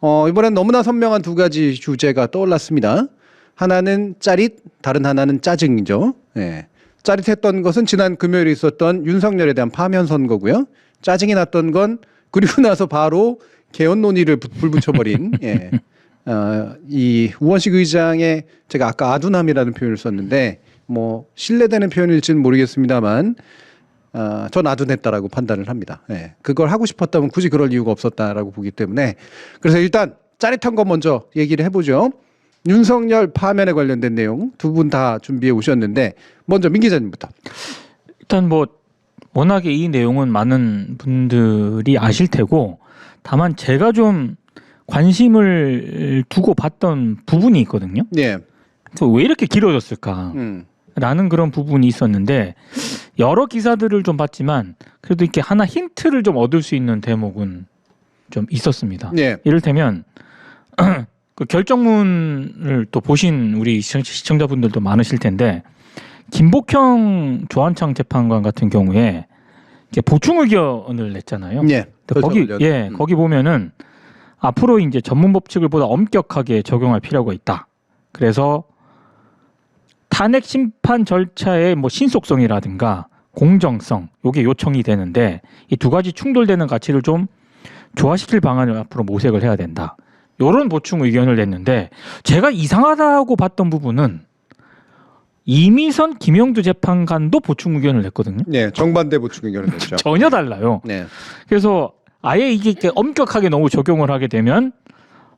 이번엔 너무나 선명한 두 가지 주제가 떠올랐습니다. 하나는 짜릿, 다른 하나는 짜증이죠. 예. 짜릿했던 것은 지난 금요일에 있었던 윤석열에 대한 파면 선거고요. 짜증이 났던 건 그리고 나서 바로 개헌 논의를 불붙여버린 예. 이 우원식 의장의 제가 아까 아둔함이라는 표현을 썼는데 뭐 신뢰되는 표현일지는 모르겠습니다만 전 아둔했다라고 판단을 합니다. 예. 그걸 하고 싶었다면 굳이 그럴 이유가 없었다라고 보기 때문에 그래서 일단 짜릿한 거 먼저 얘기를 해보죠. 윤석열 파면에 관련된 내용 두 분 다 준비해 오셨는데 먼저 민 기자님부터. 일단 뭐 워낙에 이 내용은 많은 분들이 아실 테고 다만 제가 좀 관심을 두고 봤던 부분이 있거든요. 예. 왜 이렇게 길어졌을까? 라는 그런 부분이 있었는데 여러 기사들을 좀 봤지만 그래도 이렇게 하나 힌트를 좀 얻을 수 있는 대목은 좀 있었습니다. 예. 이를테면 그 결정문을 또 보신 우리 시청자분들도 많으실 텐데 김복형 조한창 재판관 같은 경우에 이제 보충 의견을 냈잖아요. 예. 거기 보면은 앞으로 이제 전문 법칙을 보다 엄격하게 적용할 필요가 있다. 그래서 탄핵 심판 절차의 뭐 신속성이라든가 공정성 요게 요청이 되는데 이 두 가지 충돌되는 가치를 좀 조화시킬 방안을 앞으로 모색을 해야 된다. 요런 보충 의견을 냈는데 제가 이상하다고 봤던 부분은 이미선 김영두 재판관도 보충 의견을 냈거든요. 네, 정반대 보충 의견을 냈죠. 전혀 달라요. 네. 그래서 아예 이게 엄격하게 너무 적용을 하게 되면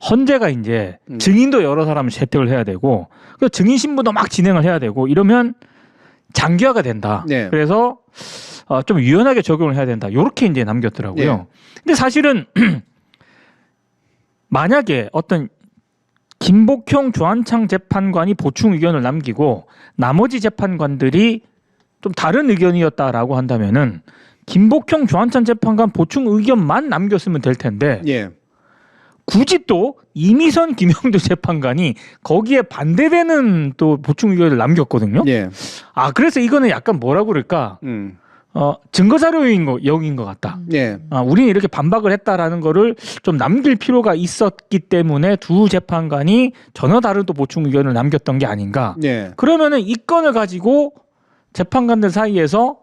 헌재가 이제 증인도 여러 사람을 채택을 해야 되고 그 증인 신문도 막 진행을 해야 되고 이러면 장기화가 된다. 네. 그래서 좀 유연하게 적용을 해야 된다. 이렇게 이제 남겼더라고요. 네. 근데 사실은 만약에 어떤 김복형 조한창 재판관이 보충 의견을 남기고 나머지 재판관들이 좀 다른 의견이었다라고 한다면은 김복형 조한창 재판관 보충 의견만 남겼으면 될 텐데 예. 굳이 또 이미선 김영두 재판관이 거기에 반대되는 또 보충 의견을 남겼거든요. 예. 그래서 이거는 약간 뭐라고 그럴까? 증거자료인 것 같다. 예. 우리는 이렇게 반박을 했다라는 거를 좀 남길 필요가 있었기 때문에 두 재판관이 전혀 다른 또 보충 의견을 남겼던 게 아닌가. 예. 그러면은 이 건을 가지고 재판관들 사이에서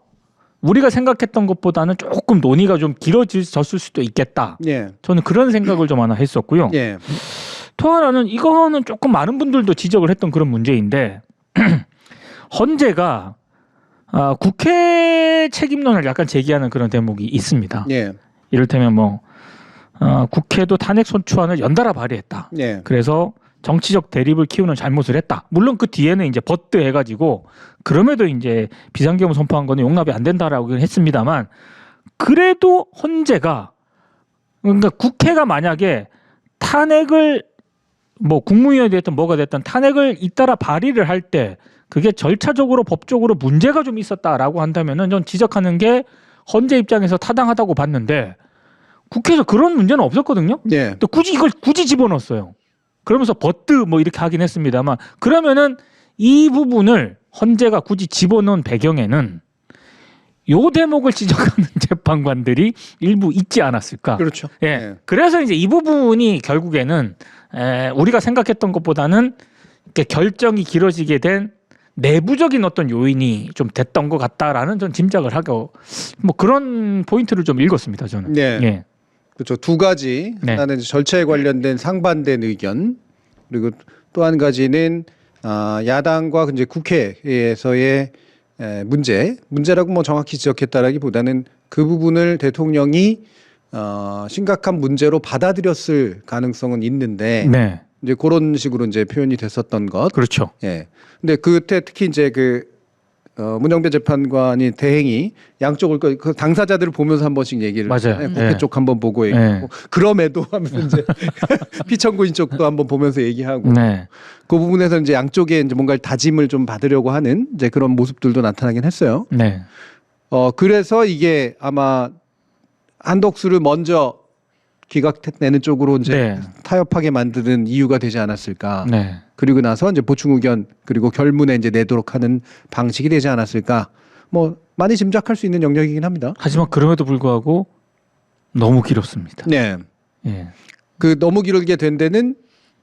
우리가 생각했던 것보다는 조금 논의가 좀 길어졌을 수도 있겠다. 예. 저는 그런 생각을 좀 하나 했었고요. 예. 또 하나는 이거는 조금 많은 분들도 지적을 했던 그런 문제인데 헌재가 국회 책임론을 약간 제기하는 그런 대목이 있습니다. 예. 이를테면 뭐 국회도 탄핵 소추안을 연달아 발의했다. 예. 그래서 정치적 대립을 키우는 잘못을 했다. 물론 그 뒤에는 이제 버트 해가지고 그럼에도 이제 비상계엄 선포한 거는 용납이 안 된다라고 했습니다만 그래도 헌재가 그러니까 국회가 만약에 탄핵을 뭐 국무위원이 됐든 뭐가 됐든 탄핵을 잇따라 발의를 할 때 그게 절차적으로 법적으로 문제가 좀 있었다라고 한다면은 전 지적하는 게 헌재 입장에서 타당하다고 봤는데 국회에서 그런 문제는 없었거든요. 예. 또 이걸 굳이 집어넣었어요. 그러면서 버트 뭐 이렇게 하긴 했습니다만 그러면은 이 부분을 헌재가 굳이 집어넣은 배경에는 요 대목을 지적하는 재판관들이 일부 있지 않았을까. 그렇죠. 예. 예. 그래서 이제 이 부분이 결국에는 우리가 생각했던 것보다는 이렇게 결정이 길어지게 된 내부적인 어떤 요인이 좀 됐던 것 같다라는 전 짐작을 하고 뭐 그런 포인트를 좀 읽었습니다 저는. 네. 예. 그렇죠. 두 가지. 네. 하나는 절차에 관련된 상반된 의견 그리고 또 한 가지는 야당과 이제 국회에서의 문제라고 뭐 정확히 지적했다라기보다는 그 부분을 대통령이 심각한 문제로 받아들였을 가능성은 있는데 네. 이제 그런 식으로 이제 표현이 됐었던 것. 그렇죠. 예. 근데 그때 특히 이제 문영배 재판관이 대행이 양쪽을 그 당사자들을 보면서 한 번씩 얘기를 맞아요. 했잖아요. 국회 네. 쪽 한번 보고 얘기하고 그럼에도 하면서 이제 피청구인 쪽도 한번 보면서 얘기하고 네. 그 부분에서 이제 양쪽에 이제 뭔가 다짐을 좀 받으려고 하는 이제 그런 모습들도 나타나긴 했어요. 네. 그래서 이게 아마 한독수를 먼저 기각내는 쪽으로 이제 네. 타협하게 만드는 이유가 되지 않았을까. 네. 그리고 나서 이제 보충 의견 그리고 결문에 이제 내도록 하는 방식이 되지 않았을까. 뭐 많이 짐작할 수 있는 영역이긴 합니다. 하지만 그럼에도 불구하고 너무 길었습니다. 네. 예. 그 너무 길게 된 데는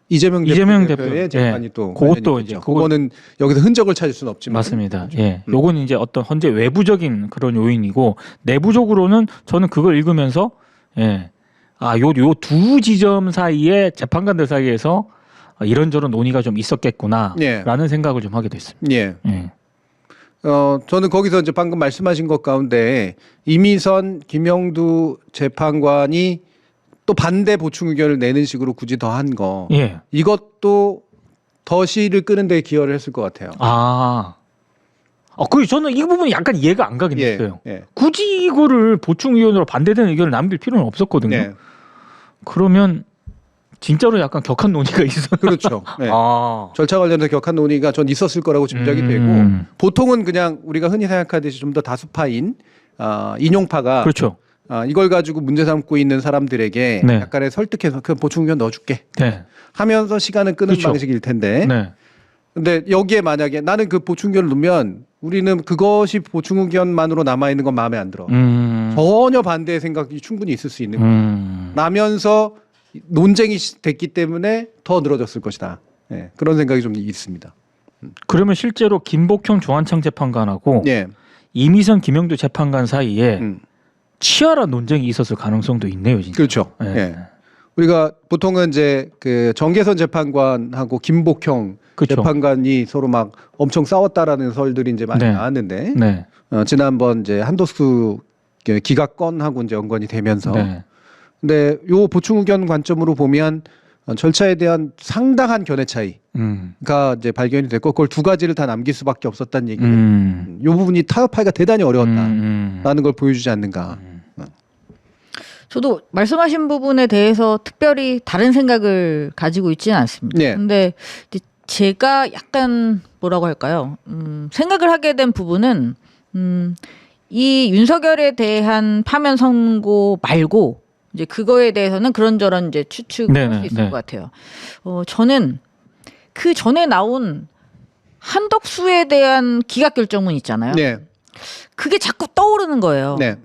이재명 대표의 재판이 예. 또 그것도 관련이 이제 있죠. 그거는 여기서 흔적을 찾을 수는 없지만 맞습니다. 예, 요건 이제 어떤 현재 외부적인 그런 요인이고 내부적으로는 저는 그걸 읽으면서 요 두 지점 사이에 재판관들 사이에서 이런저런 논의가 좀 있었겠구나라는 생각을 좀 하게 됐습니다. 예. 예. 저는 거기서 이제 방금 말씀하신 것 가운데 이미선, 김영두 재판관이 또 반대 보충 의견을 내는 식으로 굳이 더 한 거. 예. 이것도 더 시를 끄는 데 기여를 했을 것 같아요. 그 저는 이 부분이 약간 이해가 안 가긴 했어요. 예. 굳이 이거를 보충 의견으로 반대되는 의견을 남길 필요는 없었거든요. 네. 그러면 진짜로 약간 격한 논의가 있었나? 그렇죠. 네. 절차 관련해서 격한 논의가 전 있었을 거라고 짐작이 되고 보통은 그냥 우리가 흔히 생각하듯이 좀 더 다수파인 인용파가 그렇죠. 이걸 가지고 문제 삼고 있는 사람들에게 네. 약간의 설득해서 그 보충 의견 넣어줄게 네. 하면서 시간을 끄는 그렇죠. 방식일 텐데 네. 근데 여기에 만약에 나는 그 보충 의견을 넣으면 우리는 그것이 보충 의견만으로 남아있는 건 마음에 안 들어. 전혀 반대의 생각이 충분히 있을 수 있는 거예요. 나면서 논쟁이 됐기 때문에 더 늘어졌을 것이다. 예, 그런 생각이 좀 있습니다. 그러면 실제로 김복형 조한창 재판관하고 예. 이미선 김영두 재판관 사이에 음. 치열한 논쟁이 있었을 가능성도 있네요, 진짜. 그렇죠. 예. 예. 우리가 보통은 이제 그 정계선 재판관하고 김복형 그렇죠. 재판관이 서로 막 엄청 싸웠다라는 설들이 이제 많이 네. 나왔는데 네. 지난번 이제 한도수 기각건하고 이제 연관이 되면서 네. 근데 요 보충 의견 관점으로 보면 절차에 대한 상당한 견해 차이가 이제 발견이 됐고 그걸 두 가지를 다 남길 수밖에 없었다는 얘기는 요 부분이 타협하기가 대단히 어려웠다라는 걸 보여주지 않는가. 저도 말씀하신 부분에 대해서 특별히 다른 생각을 가지고 있지는 않습니다. 네. 근데 이제 제가 약간 뭐라고 할까요? 생각을 하게 된 부분은 이 윤석열에 대한 파면 선고 말고 이제 그거에 대해서는 그런저런 이제 추측을 할 수 있을 것 같아요. 저는 그 전에 나온 한덕수에 대한 기각 결정문 있잖아요. 네. 그게 자꾸 떠오르는 거예요. 네.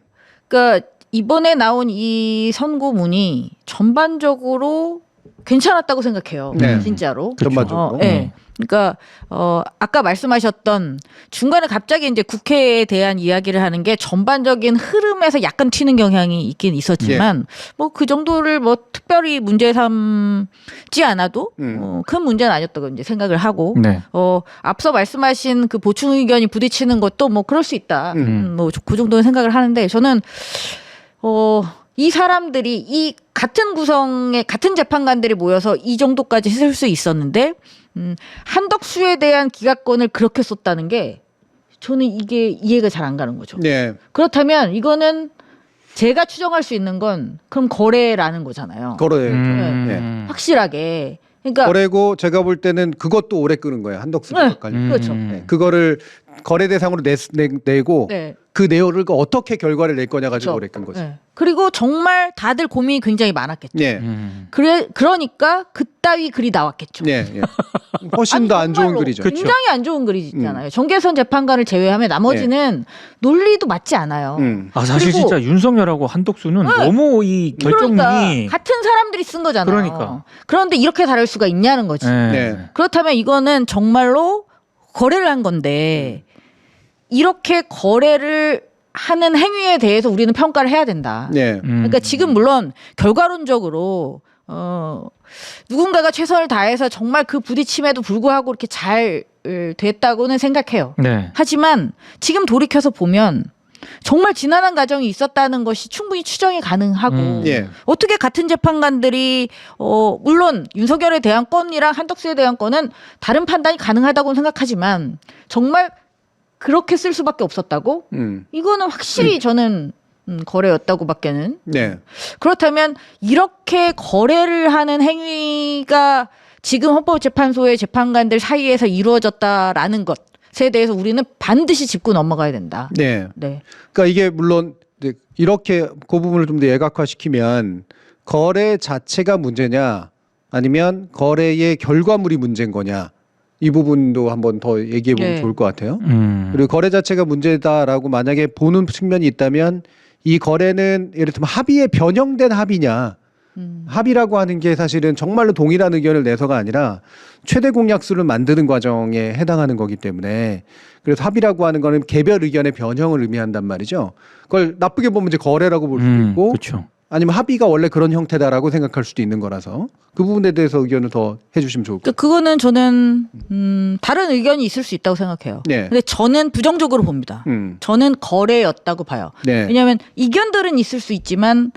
그러니까 이번에 나온 이 선고문이 전반적으로 괜찮았다고 생각해요. 네. 진짜로. 전반적으로. 네. 그러니까 아까 말씀하셨던 중간에 갑자기 이제 국회에 대한 이야기를 하는 게 전반적인 흐름에서 약간 튀는 경향이 있긴 있었지만 뭐 그 정도를 뭐 특별히 문제 삼지 않아도 큰 문제는 아니었다고 이제 생각을 하고 네. 앞서 말씀하신 그 보충 의견이 부딪히는 것도 뭐 그럴 수 있다. 뭐 그 정도는 생각을 하는데 저는 이 사람들이 이 같은 구성의 같은 재판관들이 모여서 이 정도까지 했을 수 있었는데 한덕수에 대한 기각권을 그렇게 썼다는 게 저는 이게 이해가 잘 안 가는 거죠. 네. 그렇다면 이거는 제가 추정할 수 있는 건 그럼 거래라는 거잖아요. 거래죠. 네. 확실하게. 그러니까 거래고 제가 볼 때는 그것도 오래 끄는 거예요. 한덕수 네. 관련. 그렇죠. 네. 그거를 거래 대상으로 내고 네. 그 내용을 어떻게 결과를 낼 거냐 가지고 그렇죠. 오래 끈 거죠. 네. 그리고 정말 다들 고민이 굉장히 많았겠죠. 네. 그러니까 그따위 글이 나왔겠죠. 네. 네. 훨씬 더 안 좋은 정말로 글이죠. 그쵸. 굉장히 안 좋은 글이잖아요. 정계선 재판관을 제외하면 나머지는 논리도 맞지 않아요. 사실 그리고- 진짜 윤석열하고 한덕수는 너무 이 결정문이 그러니까 같은 사람들이 쓴 거잖아요. 그러니까. 그런데 이렇게 다를 수가 있냐는 거지. 네. 그렇다면 이거는 정말로 거래를 한 건데 이렇게 거래를 하는 행위에 대해서 우리는 평가를 해야 된다. 네. 그러니까 지금 물론 결과론적으로 누군가가 최선을 다해서 정말 그 부딪힘에도 불구하고 이렇게 잘 됐다고는 생각해요. 네. 하지만 지금 돌이켜서 보면 정말 지난한 과정이 있었다는 것이 충분히 추정이 가능하고 예. 어떻게 같은 재판관들이 물론 윤석열에 대한 건이랑 한덕수에 대한 건은 다른 판단이 가능하다고 생각하지만 정말 그렇게 쓸 수밖에 없었다고? 이거는 확실히 저는 거래였다고밖에는. 네. 그렇다면 이렇게 거래를 하는 행위가 지금 헌법재판소의 재판관들 사이에서 이루어졌다라는 것에 대해서 우리는 반드시 짚고 넘어가야 된다. 네. 네. 그러니까 이게 물론 이제 이렇게 그 부분을 좀 더 예각화시키면 거래 자체가 문제냐 아니면 거래의 결과물이 문제인 거냐 이 부분도 한번 더 얘기해 보면 네. 좋을 것 같아요. 그리고 거래 자체가 문제다라고 만약에 보는 측면이 있다면 이 거래는 예를 들면 합의에 변형된 합의냐 합의라고 하는 게 사실은 정말로 동일한 의견을 내서가 아니라 최대 공약수를 만드는 과정에 해당하는 거기 때문에 그래서 합의라고 하는 거는 개별 의견의 변형을 의미한단 말이죠. 그걸 나쁘게 보면 이제 거래라고 볼 수도 있고 그렇죠. 아니면 합의가 원래 그런 형태다라고 생각할 수도 있는 거라서 그 부분에 대해서 의견을 더 해주시면 좋을 것 같아요. 그거는 저는 다른 의견이 있을 수 있다고 생각해요. 네. 근데 저는 부정적으로 봅니다. 저는 거래였다고 봐요. 네. 왜냐하면 이견들은 있을 수 있지만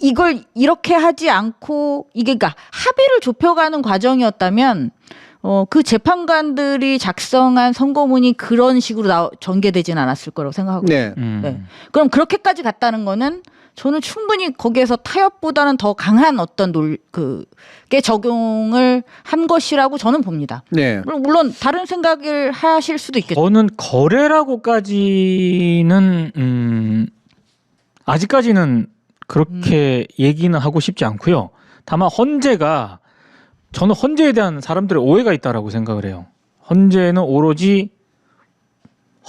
이걸 이렇게 하지 않고 이게 그러니까 합의를 좁혀가는 과정이었다면 그 재판관들이 작성한 선고문이 그런 식으로 전개되진 않았을 거라고 생각하거든요. 네. 네. 그럼 그렇게까지 갔다는 거는 저는 충분히 거기에서 타협보다는 더 강한 어떤 게 적용을 한 것이라고 저는 봅니다. 네. 물론 다른 생각을 하실 수도 있겠죠. 저는 거래라고까지는 아직까지는 그렇게 얘기는 하고 싶지 않고요. 다만 저는 헌재에 대한 사람들의 오해가 있다라고 생각을 해요. 헌재는 오로지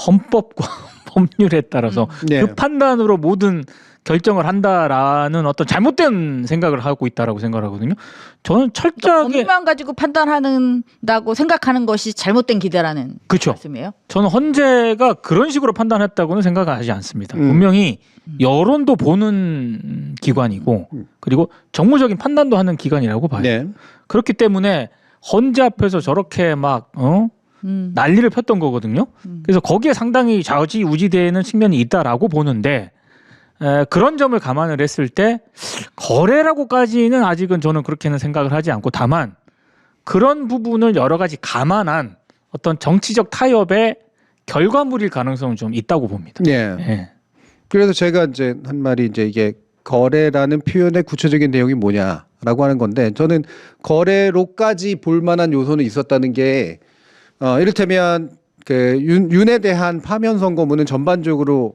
헌법과 법률에 따라서 네. 그 판단으로 모든 결정을 한다라는 어떤 잘못된 생각을 하고 있다라고 생각을 하거든요. 저는 철저하게 법률만 가지고 판단한다고 생각하는 것이 잘못된 기대라는 그렇죠. 말씀이에요. 저는 헌재가 그런 식으로 판단했다고는 생각하지 않습니다. 분명히 여론도 보는 기관이고 그리고 정무적인 판단도 하는 기관이라고 봐요. 네. 그렇기 때문에 헌재 앞에서 저렇게 막 난리를 폈던 거거든요. 그래서 거기에 상당히 좌지우지되는 측면이 있다라고 보는데 그런 점을 감안을 했을 때 거래라고까지는 아직은 저는 그렇게는 생각을 하지 않고 다만 그런 부분을 여러 가지 감안한 어떤 정치적 타협의 결과물일 가능성은 좀 있다고 봅니다. 네. 예. 그래서 제가 이제 한 말이 이제 이게 거래라는 표현의 구체적인 내용이 뭐냐라고 하는 건데 저는 거래로까지 볼 만한 요소는 있었다는 게 이를테면 그 윤에 대한 파면 선고문은 전반적으로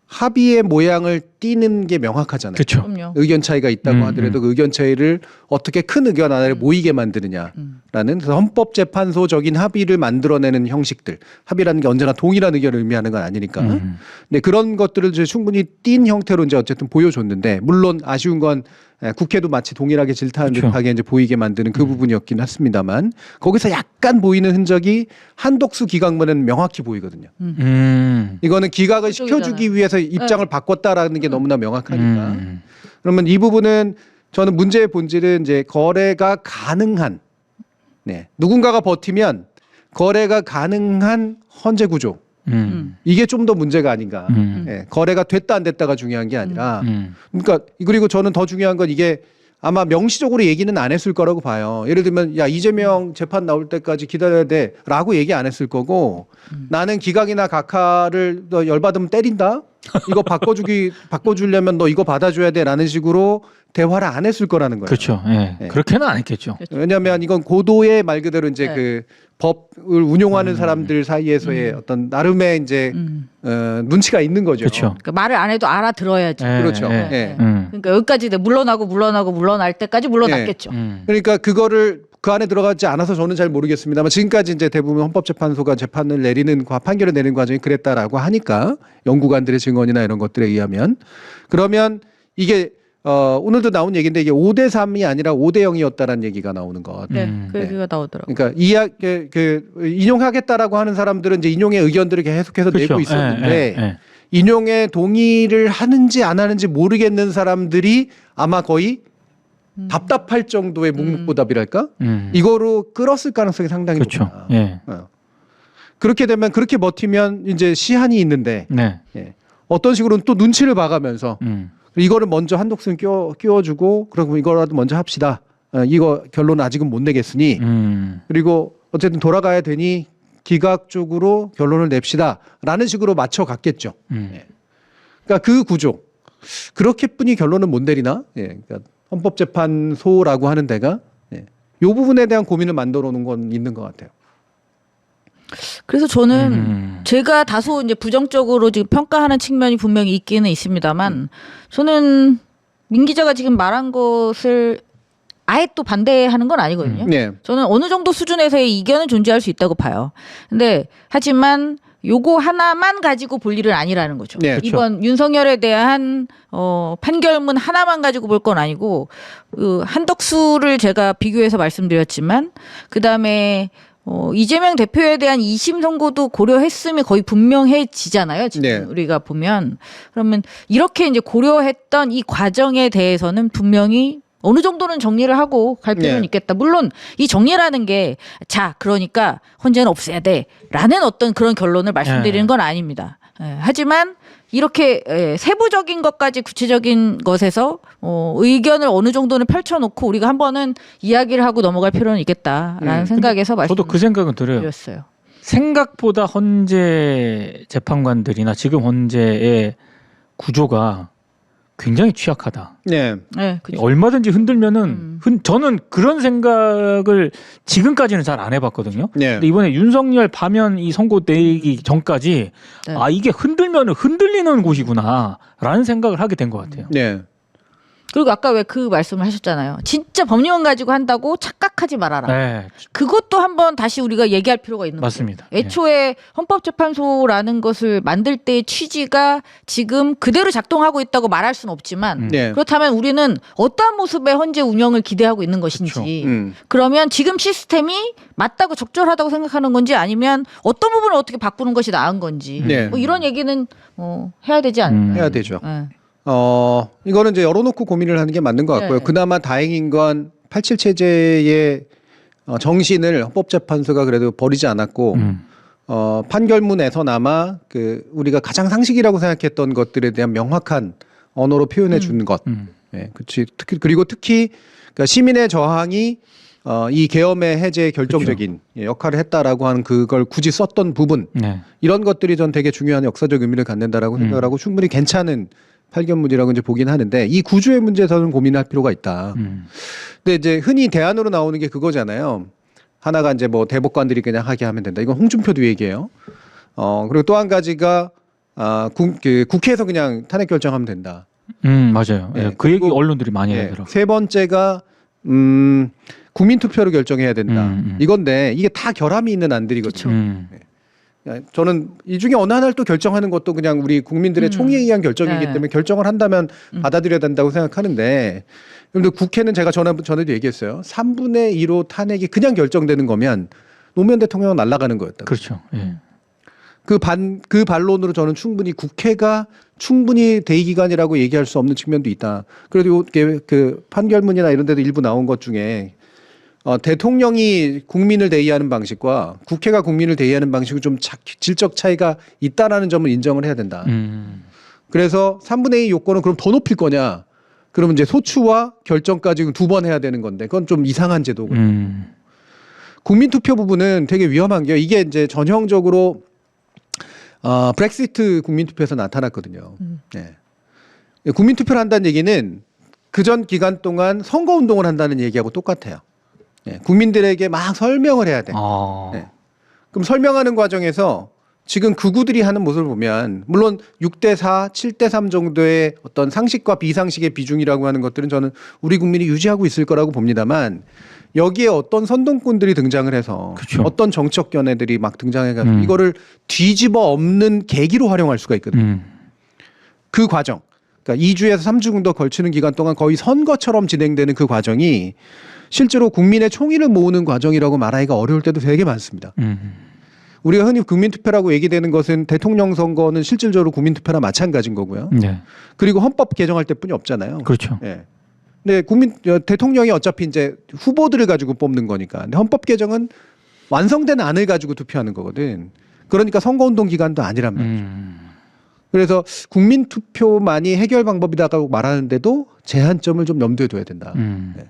합의의 모양을 띠는 게 명확하잖아요. 그렇죠. 그럼요. 의견 차이가 있다고 하더라도 그 의견 차이를 어떻게 큰 의견 하나를 모이게 만드느냐라는 그래서 헌법재판소적인 합의를 만들어내는 형식들. 합의라는 게 언제나 동일한 의견을 의미하는 건 아니니까. 근데 그런 것들을 이제 충분히 띈 형태로 이제 어쨌든 보여줬는데 물론 아쉬운 건 국회도 마치 동일하게 질타하는 그렇죠. 듯하게 이제 보이게 만드는 그 부분이었긴 했습니다만 거기서 약간 보이는 흔적이 한독수 기각문에는 명확히 보이거든요. 이거는 기각을 시켜주기 위해서 입장을 바꿨다라는 게 너무나 명확하니까. 그러면 이 부분은 저는 문제의 본질은 이제 거래가 가능한 누군가가 버티면 거래가 가능한 헌재 구조. 이게 좀 더 문제가 아닌가. 거래가 됐다 안 됐다가 중요한 게 아니라. 그러니까 그리고 저는 더 중요한 건 이게 아마 명시적으로 얘기는 안 했을 거라고 봐요. 예를 들면 야 이재명 재판 나올 때까지 기다려야 돼라고 얘기 안 했을 거고 나는 기각이나 각하를 너 열받으면 때린다. 이거 바꿔주려면 너 이거 받아줘야 돼라는 식으로 대화를 안 했을 거라는 거예요. 그렇죠. 예. 네. 그렇게는 안 했겠죠. 왜냐하면 이건 고도의 말 그대로 이제 그 법을 운용하는 사람들 사이에서의 어떤 나름의 이제 눈치가 있는 거죠. 그렇죠. 그러니까 말을 안 해도 알아들어야지. 그렇죠. 예. 예. 그러니까 여기까지 물러날 때까지 물러났겠죠. 그러니까 그거를 그 안에 들어가지 않아서 저는 잘 모르겠습니다만 지금까지 이제 대부분 헌법재판소가 재판을 내리는 판결을 내리는 과정이 그랬다라고 하니까 연구관들의 증언이나 이런 것들에 의하면 그러면 이게 오늘도 나온 얘기인데 이게 5대 3이 아니라 5대 0이었다라는 얘기가 나오는 것. 네, 그 얘기가 나오더라고요. 그러니까 인용하겠다라고 하는 사람들은 이제 인용의 의견들을 계속해서 그렇죠. 내고 있었는데 예. 인용에 동의를 하는지 안 하는지 모르겠는 사람들이 아마 거의 답답할 정도의 묵묵부답이랄까? 이거로 끌었을 가능성이 상당히 그렇죠. 높다. 예. 그렇게 되면 그렇게 버티면 이제 시한이 있는데 네. 어떤 식으로는 또 눈치를 봐가면서 이거를 먼저 한독수는 끼워주고 그러면 이거라도 먼저 합시다. 이거 결론 아직은 못 내겠으니 그리고 어쨌든 돌아가야 되니 기각 쪽으로 결론을 냅시다라는 식으로 맞춰갔겠죠. 그러니까 그 구조 그렇게뿐이 결론은 못 내리나? 그러니까 헌법재판소라고 하는 데가 이 부분에 대한 고민을 만들어 놓은 건 있는 것 같아요. 그래서 저는 제가 다소 이제 부정적으로 지금 평가하는 측면이 분명히 있기는 있습니다만 저는 민 기자가 지금 말한 것을 아예 또 반대하는 건 아니거든요. 네. 저는 어느 정도 수준에서의 이견은 존재할 수 있다고 봐요. 근데 하지만 요거 하나만 가지고 볼 일은 아니라는 거죠. 네, 그렇죠. 이번 윤석열에 대한 판결문 하나만 가지고 볼 건 아니고 그 한덕수를 제가 비교해서 말씀드렸지만 그다음에 이재명 대표에 대한 2심 선고도 고려했음이 거의 분명해지잖아요. 지금 네. 우리가 보면 그러면 이렇게 이제 고려했던 이 과정에 대해서는 분명히 어느 정도는 정리를 하고 갈 필요는 네. 있겠다. 물론 이 정리라는 게 자 그러니까 헌재는 없애야 돼라는 어떤 그런 결론을 말씀드리는 건 아닙니다. 하지만 이렇게 세부적인 것까지 구체적인 것에서 의견을 어느 정도는 펼쳐놓고 우리가 한 번은 이야기를 하고 넘어갈 필요는 있겠다라는 생각에서 저도 그 생각은 들어요. 말씀드렸어요. 생각보다 헌재 재판관들이나 지금 헌재의 구조가 굉장히 취약하다. 네. 네, 그죠. 얼마든지 흔들면은 저는 그런 생각을 지금까지는 잘 안 해봤거든요. 네. 근데 이번에 윤석열 파면 이 선고 내기 전까지 네. 아 이게 흔들면은 흔들리는 곳이구나라는 생각을 하게 된 것 같아요. 네. 그리고 아까 왜 그 말씀을 하셨잖아요. 진짜 법률만 가지고 한다고 착각하지 말아라. 네, 그것도 한번 다시 우리가 얘기할 필요가 있는 거죠. 맞습니다. 애초에 헌법재판소라는 것을 만들 때의 취지가 지금 그대로 작동하고 있다고 말할 수는 없지만 네. 그렇다면 우리는 어떠한 모습의 헌재 운영을 기대하고 있는 것인지 그러면 지금 시스템이 맞다고 적절하다고 생각하는 건지 아니면 어떤 부분을 어떻게 바꾸는 것이 나은 건지 네. 뭐 이런 얘기는 해야 되지 않을까요? 해야 되죠. 네. 이거는 이제 열어놓고 고민을 하는 게 맞는 것 같고요. 네. 그나마 다행인 건 87 체제의 정신을 헌법재판소가 그래도 버리지 않았고 판결문에서나마 그 우리가 가장 상식이라고 생각했던 것들에 대한 명확한 언어로 표현해 주는 것. 예, 그렇지. 특히 그러니까 시민의 저항이 이 계엄의 해제에 결정적인 역할을 했다라고 하는 그걸 굳이 썼던 부분 네. 이런 것들이 전 되게 중요한 역사적 의미를 갖는다라고 생각을 하고 충분히 괜찮은 판결문이라고 이제 보긴 하는데 이 구조의 문제에서는 고민할 필요가 있다. 근데 이제 흔히 대안으로 나오는 게 그거잖아요. 하나가 이제 뭐 대법관들이 그냥 하게 하면 된다. 이건 홍준표도 얘기해요. 그리고 또 한 가지가 국회에서 그냥 탄핵 결정하면 된다. 맞아요. 네, 예, 그 얘기 그리고, 언론들이 많이 예, 하더라고요. 세 번째가 국민 투표로 결정해야 된다. 이건데 이게 다 결함이 있는 안들이거든요. 저는 이 중에 어느 하나를 또 결정하는 것도 그냥 우리 국민들의 총의에 의한 결정이기 네. 때문에 결정을 한다면 받아들여야 된다고 생각하는데 그런데 국회는 제가 전에도 얘기했어요. 3분의 2로 탄핵이 그냥 결정되는 거면 노무현 대통령은 날아가는 거였다. 그렇죠. 예. 그 반론으로 저는 충분히 국회가 충분히 대의기관이라고 얘기할 수 없는 측면도 있다. 그래도 그 판결문이나 이런 데도 일부 나온 것 중에 대통령이 국민을 대의하는 방식과 국회가 국민을 대의하는 방식은 좀 질적 차이가 있다라는 점을 인정을 해야 된다. 그래서 3분의 2 요건은 그럼 더 높일 거냐? 그러면 이제 소추와 결정까지 두 번 해야 되는 건데 그건 좀 이상한 제도거든요. 국민투표 부분은 되게 위험한 게요. 이게 이제 전형적으로 브렉시트 국민투표에서 나타났거든요. 네. 국민투표를 한다는 얘기는 그전 기간 동안 선거운동을 한다는 얘기하고 똑같아요. 네. 국민들에게 막 설명을 해야 돼. 네. 그럼 설명하는 과정에서 지금 극우들이 하는 모습을 보면 물론 6대4, 7대3 정도의 어떤 상식과 비상식의 비중이라고 하는 것들은 저는 우리 국민이 유지하고 있을 거라고 봅니다만 여기에 어떤 선동꾼들이 등장을 해서 그쵸. 어떤 정치적 견해들이 막 등장해가지고 이거를 뒤집어 엎는 계기로 활용할 수가 있거든요. 그 과정, 그러니까 2주에서 3주 정도 걸치는 기간 동안 거의 선거처럼 진행되는 그 과정이 실제로 국민의 총의를 모으는 과정이라고 말하기가 어려울 때도 되게 많습니다. 우리가 흔히 국민투표라고 얘기되는 것은 대통령 선거는 실질적으로 국민투표나 마찬가지인 거고요. 네. 그리고 헌법 개정할 때뿐이 없잖아요. 그렇죠. 예. 근데 대통령이 어차피 이제 후보들을 가지고 뽑는 거니까. 근데 헌법 개정은 완성된 안을 가지고 투표하는 거거든. 그러니까 선거운동 기간도 아니란 말이죠. 그래서 국민투표만이 해결 방법이다라고 말하는데도 제한점을 좀 염두에 둬야 된다. 네.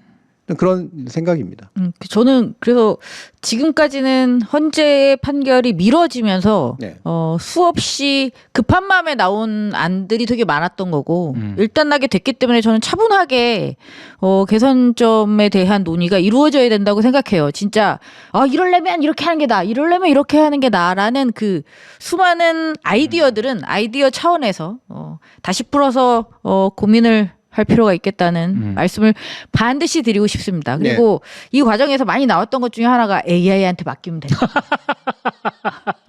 그런 생각입니다. 저는 그래서 지금까지는 헌재의 판결이 미뤄지면서 네. 수없이 급한 마음에 나온 안들이 되게 많았던 거고 일단나게 됐기 때문에 저는 차분하게 개선점에 대한 논의가 이루어져야 된다고 생각해요. 진짜 이러려면 이렇게 하는 게 나, 이러려면 이렇게 하는 게 나라는 그 수많은 아이디어들은 아이디어 차원에서 다시 풀어서 고민을 할 필요가 있겠다는 말씀을 반드시 드리고 싶습니다. 그리고 이 과정에서 많이 나왔던 것 중에 하나가 AI한테 맡기면 된다.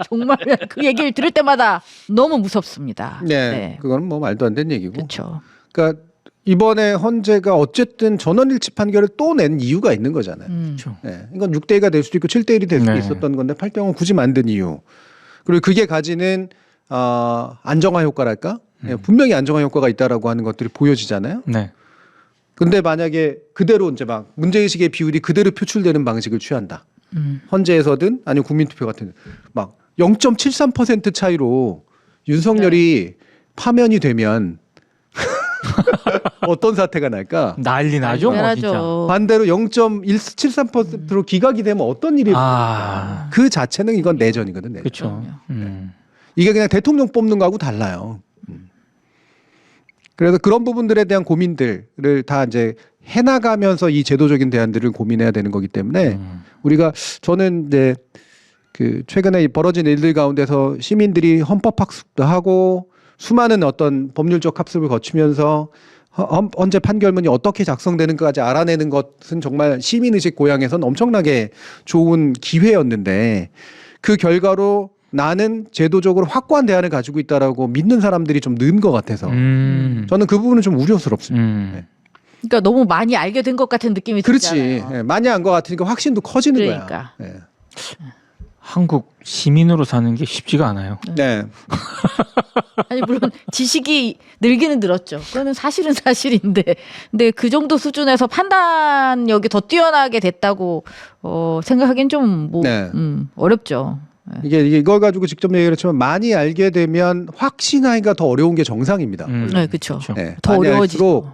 정말 그 얘기를 들을 때마다 너무 무섭습니다. 네, 그건 뭐 말도 안 되는 얘기고. 그렇죠. 그러니까 이번에 헌재가 어쨌든 전원일치 판결을 또 낸 이유가 있는 거잖아요. 그렇죠. 네, 이건 6대 2가 될 수도 있고 7대 1이 될 수도 네. 있었던 건데 8대 0은 굳이 만든 이유. 그리고 그게 가지는 안정화 효과랄까? 예, 분명히 안정화 효과가 있다라고 하는 것들이 보여지잖아요. 네. 근데 만약에 그대로 이제 막 문제의식의 비율이 그대로 표출되는 방식을 취한다. 헌재에서든 아니면 국민투표 같은 막 0.73% 차이로 윤석열이 파면이 되면 어떤 사태가 날까? 난리 나죠. 뭐 진짜. 당연하죠. 반대로 0.173%로 기각이 되면 어떤 일이 아. 그 자체는 이건 내전이거든. 내전. 그렇죠. 이게 그냥 대통령 뽑는 거하고 달라요. 그래서 그런 부분들에 대한 고민들을 다 이제 해나가면서 이 제도적인 대안들을 고민해야 되는 거기 때문에 우리가 저는 이제 그 최근에 벌어진 일들 가운데서 시민들이 헌법학습도 하고 수많은 어떤 법률적 학습을 거치면서 헌재 판결문이 어떻게 작성되는까지 알아내는 것은 정말 시민의식 고양에서는 엄청나게 좋은 기회였는데 그 결과로 나는 제도적으로 확고한 대안을 가지고 있다라고 믿는 사람들이 좀 는 것 같아서 저는 그 부분은 좀 우려스럽습니다. 네. 그러니까 너무 많이 알게 된 것 같은 느낌이 그렇지. 들잖아요. 예, 많이 안 것 같으니까 확신도 커지는 그러니까. 거야. 예. 한국 시민으로 사는 게 쉽지가 않아요. 네. 아니 물론 지식이 늘기는 늘었죠. 그거는 사실은 사실인데, 근데 그 정도 수준에서 판단력이 더 뛰어나게 됐다고 생각하기엔 좀 뭐 네. 어렵죠. 이게 이걸 가지고 직접 얘기를 했지만 많이 알게 되면 확신하기가 더 어려운 게 정상입니다. 네, 그렇죠. 네, 더 많이 어려워지죠.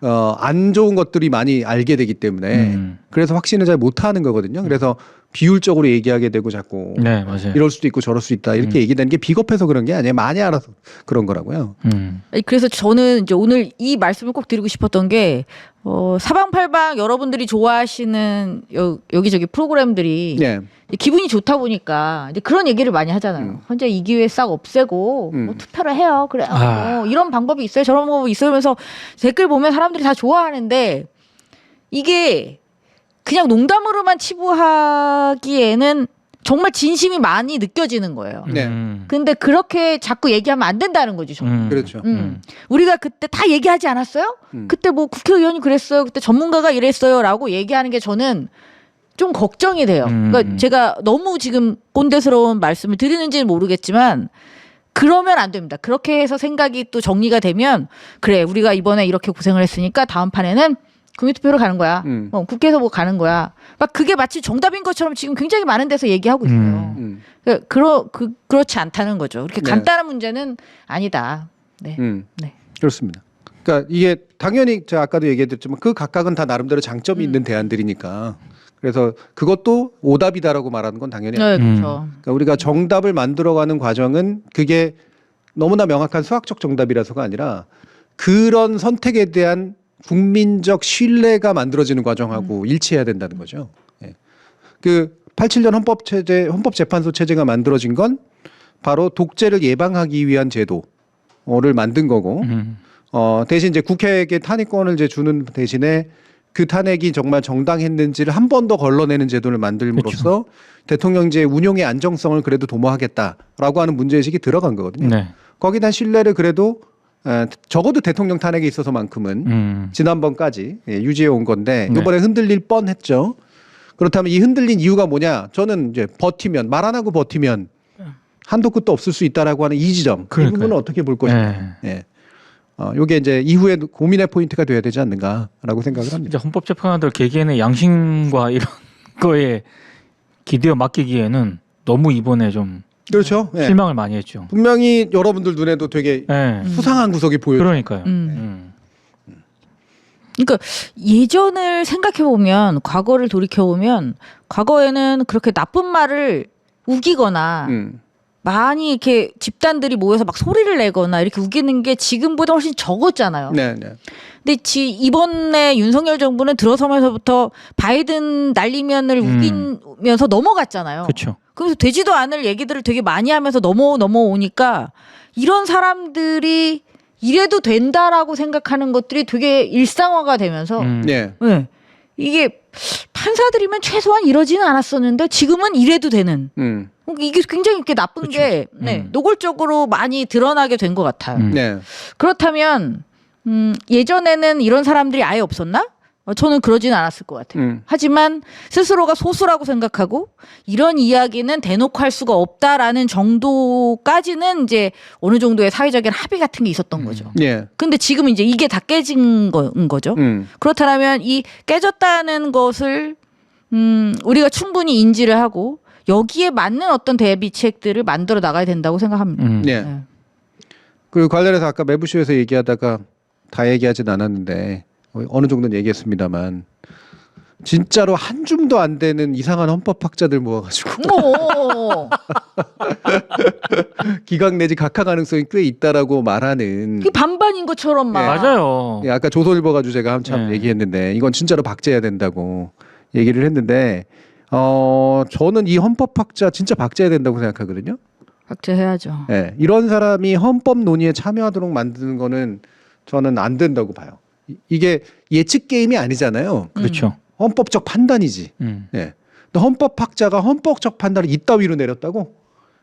알수록 안 좋은 것들이 많이 알게 되기 때문에 그래서 확신을 잘 못하는 거거든요. 그래서 비율적으로 얘기하게 되고 자꾸 네, 맞아요. 이럴 수도 있고 저럴 수 있다 이렇게 얘기되는 게 비겁해서 그런 게 아니에요. 많이 알아서 그런 거라고요. 아니, 그래서 저는 이제 오늘 이 말씀을 꼭 드리고 싶었던 게 사방팔방 여러분들이 좋아하시는 여기저기 프로그램들이 네. 기분이 좋다 보니까 이제 그런 얘기를 많이 하잖아요. 현재 이 기회 싹 없애고 뭐 투표를 해요. 그래. 이런 방법이 있어요. 저런 방법이 있어요. 하면서 댓글 보면 사람들이 다 좋아하는데 이게 그냥 농담으로만 치부하기에는 정말 진심이 많이 느껴지는 거예요. 네. 근데 그렇게 자꾸 얘기하면 안 된다는 거지, 저는. 그렇죠. 우리가 그때 다 얘기하지 않았어요? 그때 뭐 국회의원이 그랬어요. 그때 전문가가 이랬어요. 라고 얘기하는 게 저는 좀 걱정이 돼요. 그러니까 제가 너무 지금 꼰대스러운 말씀을 드리는지는 모르겠지만 그러면 안 됩니다. 그렇게 해서 생각이 또 정리가 되면 그래, 우리가 이번에 이렇게 고생을 했으니까 다음 판에는 국민투표로 가는 거야. 국회에서 뭐 가는 거야. 막 그게 마치 정답인 것처럼 지금 굉장히 많은 데서 얘기하고 있어요. 그렇지 않다는 거죠. 그렇게 네. 간단한 문제는 아니다. 네. 네. 그렇습니다. 그러니까 이게 당연히 제가 아까도 얘기했지만 그 각각은 다 나름대로 장점이 있는 대안들이니까 그래서 그것도 오답이다라고 말하는 건 당연히 네, 그렇죠. 그러니까 우리가 정답을 만들어가는 과정은 그게 너무나 명확한 수학적 정답이라서가 아니라 그런 선택에 대한 국민적 신뢰가 만들어지는 과정하고 일치해야 된다는 거죠. 예. 그 87년 헌법재판소 체제가 만들어진 건 바로 독재를 예방하기 위한 제도를 만든 거고 대신 이제 국회에게 탄핵권을 이제 주는 대신에 그 탄핵이 정말 정당했는지를 한 번 더 걸러내는 제도를 만들므로써 대통령제 운용의 안정성을 그래도 도모하겠다라고 하는 문제의식이 들어간 거거든요. 네. 거기다 신뢰를 그래도 적어도 대통령 탄핵에 있어서만큼은 지난번까지 유지해 온 건데 네. 이번에 흔들릴 뻔했죠. 그렇다면 이 흔들린 이유가 뭐냐? 저는 이제 버티면 말 안 하고 버티면 한도 끝도 없을 수 있다라고 하는 이 지점. 이 그러니까요. 부분은 어떻게 볼 것인가? 예. 요게 이제 이후에 고민의 포인트가 돼야 되지 않는가라고 생각을 합니다. 이제 헌법재판관들 개개인의 양심과 이런 거에 기대어 맡기기에는 너무 이번에 좀 그렇죠. 예. 실망을 많이 했죠. 분명히 여러분들 눈에도 되게 네. 수상한 구석이 보여요. 그러니까요. 그러니까 예전을 생각해 보면, 과거를 돌이켜 보면, 과거에는 그렇게 나쁜 말을 우기거나 많이 이렇게 집단들이 모여서 막 소리를 내거나 이렇게 우기는 게 지금보다 훨씬 적었잖아요. 네, 네. 근데 이번에 윤석열 정부는 들어서면서부터 바이든 날리면을 우기면서 넘어갔잖아요. 그렇죠. 그래서 되지도 않을 얘기들을 되게 많이 하면서 넘어오니까 이런 사람들이 이래도 된다라고 생각하는 것들이 되게 일상화가 되면서 네. 네. 이게 판사들이면 최소한 이러지는 않았었는데 지금은 이래도 되는. 이게 굉장히 이렇게 나쁜 그쵸. 게 노골적으로 많이 드러나게 된 것 같아요. 네. 그렇다면 예전에는 이런 사람들이 아예 없었나? 저는 그러지는 않았을 것 같아요. 하지만 스스로가 소수라고 생각하고 이런 이야기는 대놓고 할 수가 없다라는 정도까지는 이제 어느 정도의 사회적인 합의 같은 게 있었던 거죠. 예. 근데 지금 이제 이게 다 깨진 거죠. 그렇다면 이 깨졌다는 것을 우리가 충분히 인지를 하고 여기에 맞는 어떤 대비책들을 만들어 나가야 된다고 생각합니다. 네. 네. 그 관련해서 아까 매부쇼에서 얘기하다가 다 얘기하진 않았는데 어느 정도는 얘기했습니다만 진짜로 한 줌도 안 되는 이상한 헌법학자들 모아가지고 기각 내지 각하 가능성이 꽤 있다라고 말하는. 그 반반인 것처럼 막. 맞아요. 예, 아까 조선일보 가지고 제가 한참 네. 얘기했는데 이건 진짜로 박제해야 된다고 얘기를 했는데 저는 이 헌법학자 진짜 박제해야 된다고 생각하거든요. 박제해야죠. 예, 이런 사람이 헌법 논의에 참여하도록 만드는 거는 저는 안 된다고 봐요. 이게 예측 게임이 아니잖아요. 그렇죠. 헌법적 판단이지. 예. 근데 헌법학자가 헌법적 판단을 이따위로 내렸다고?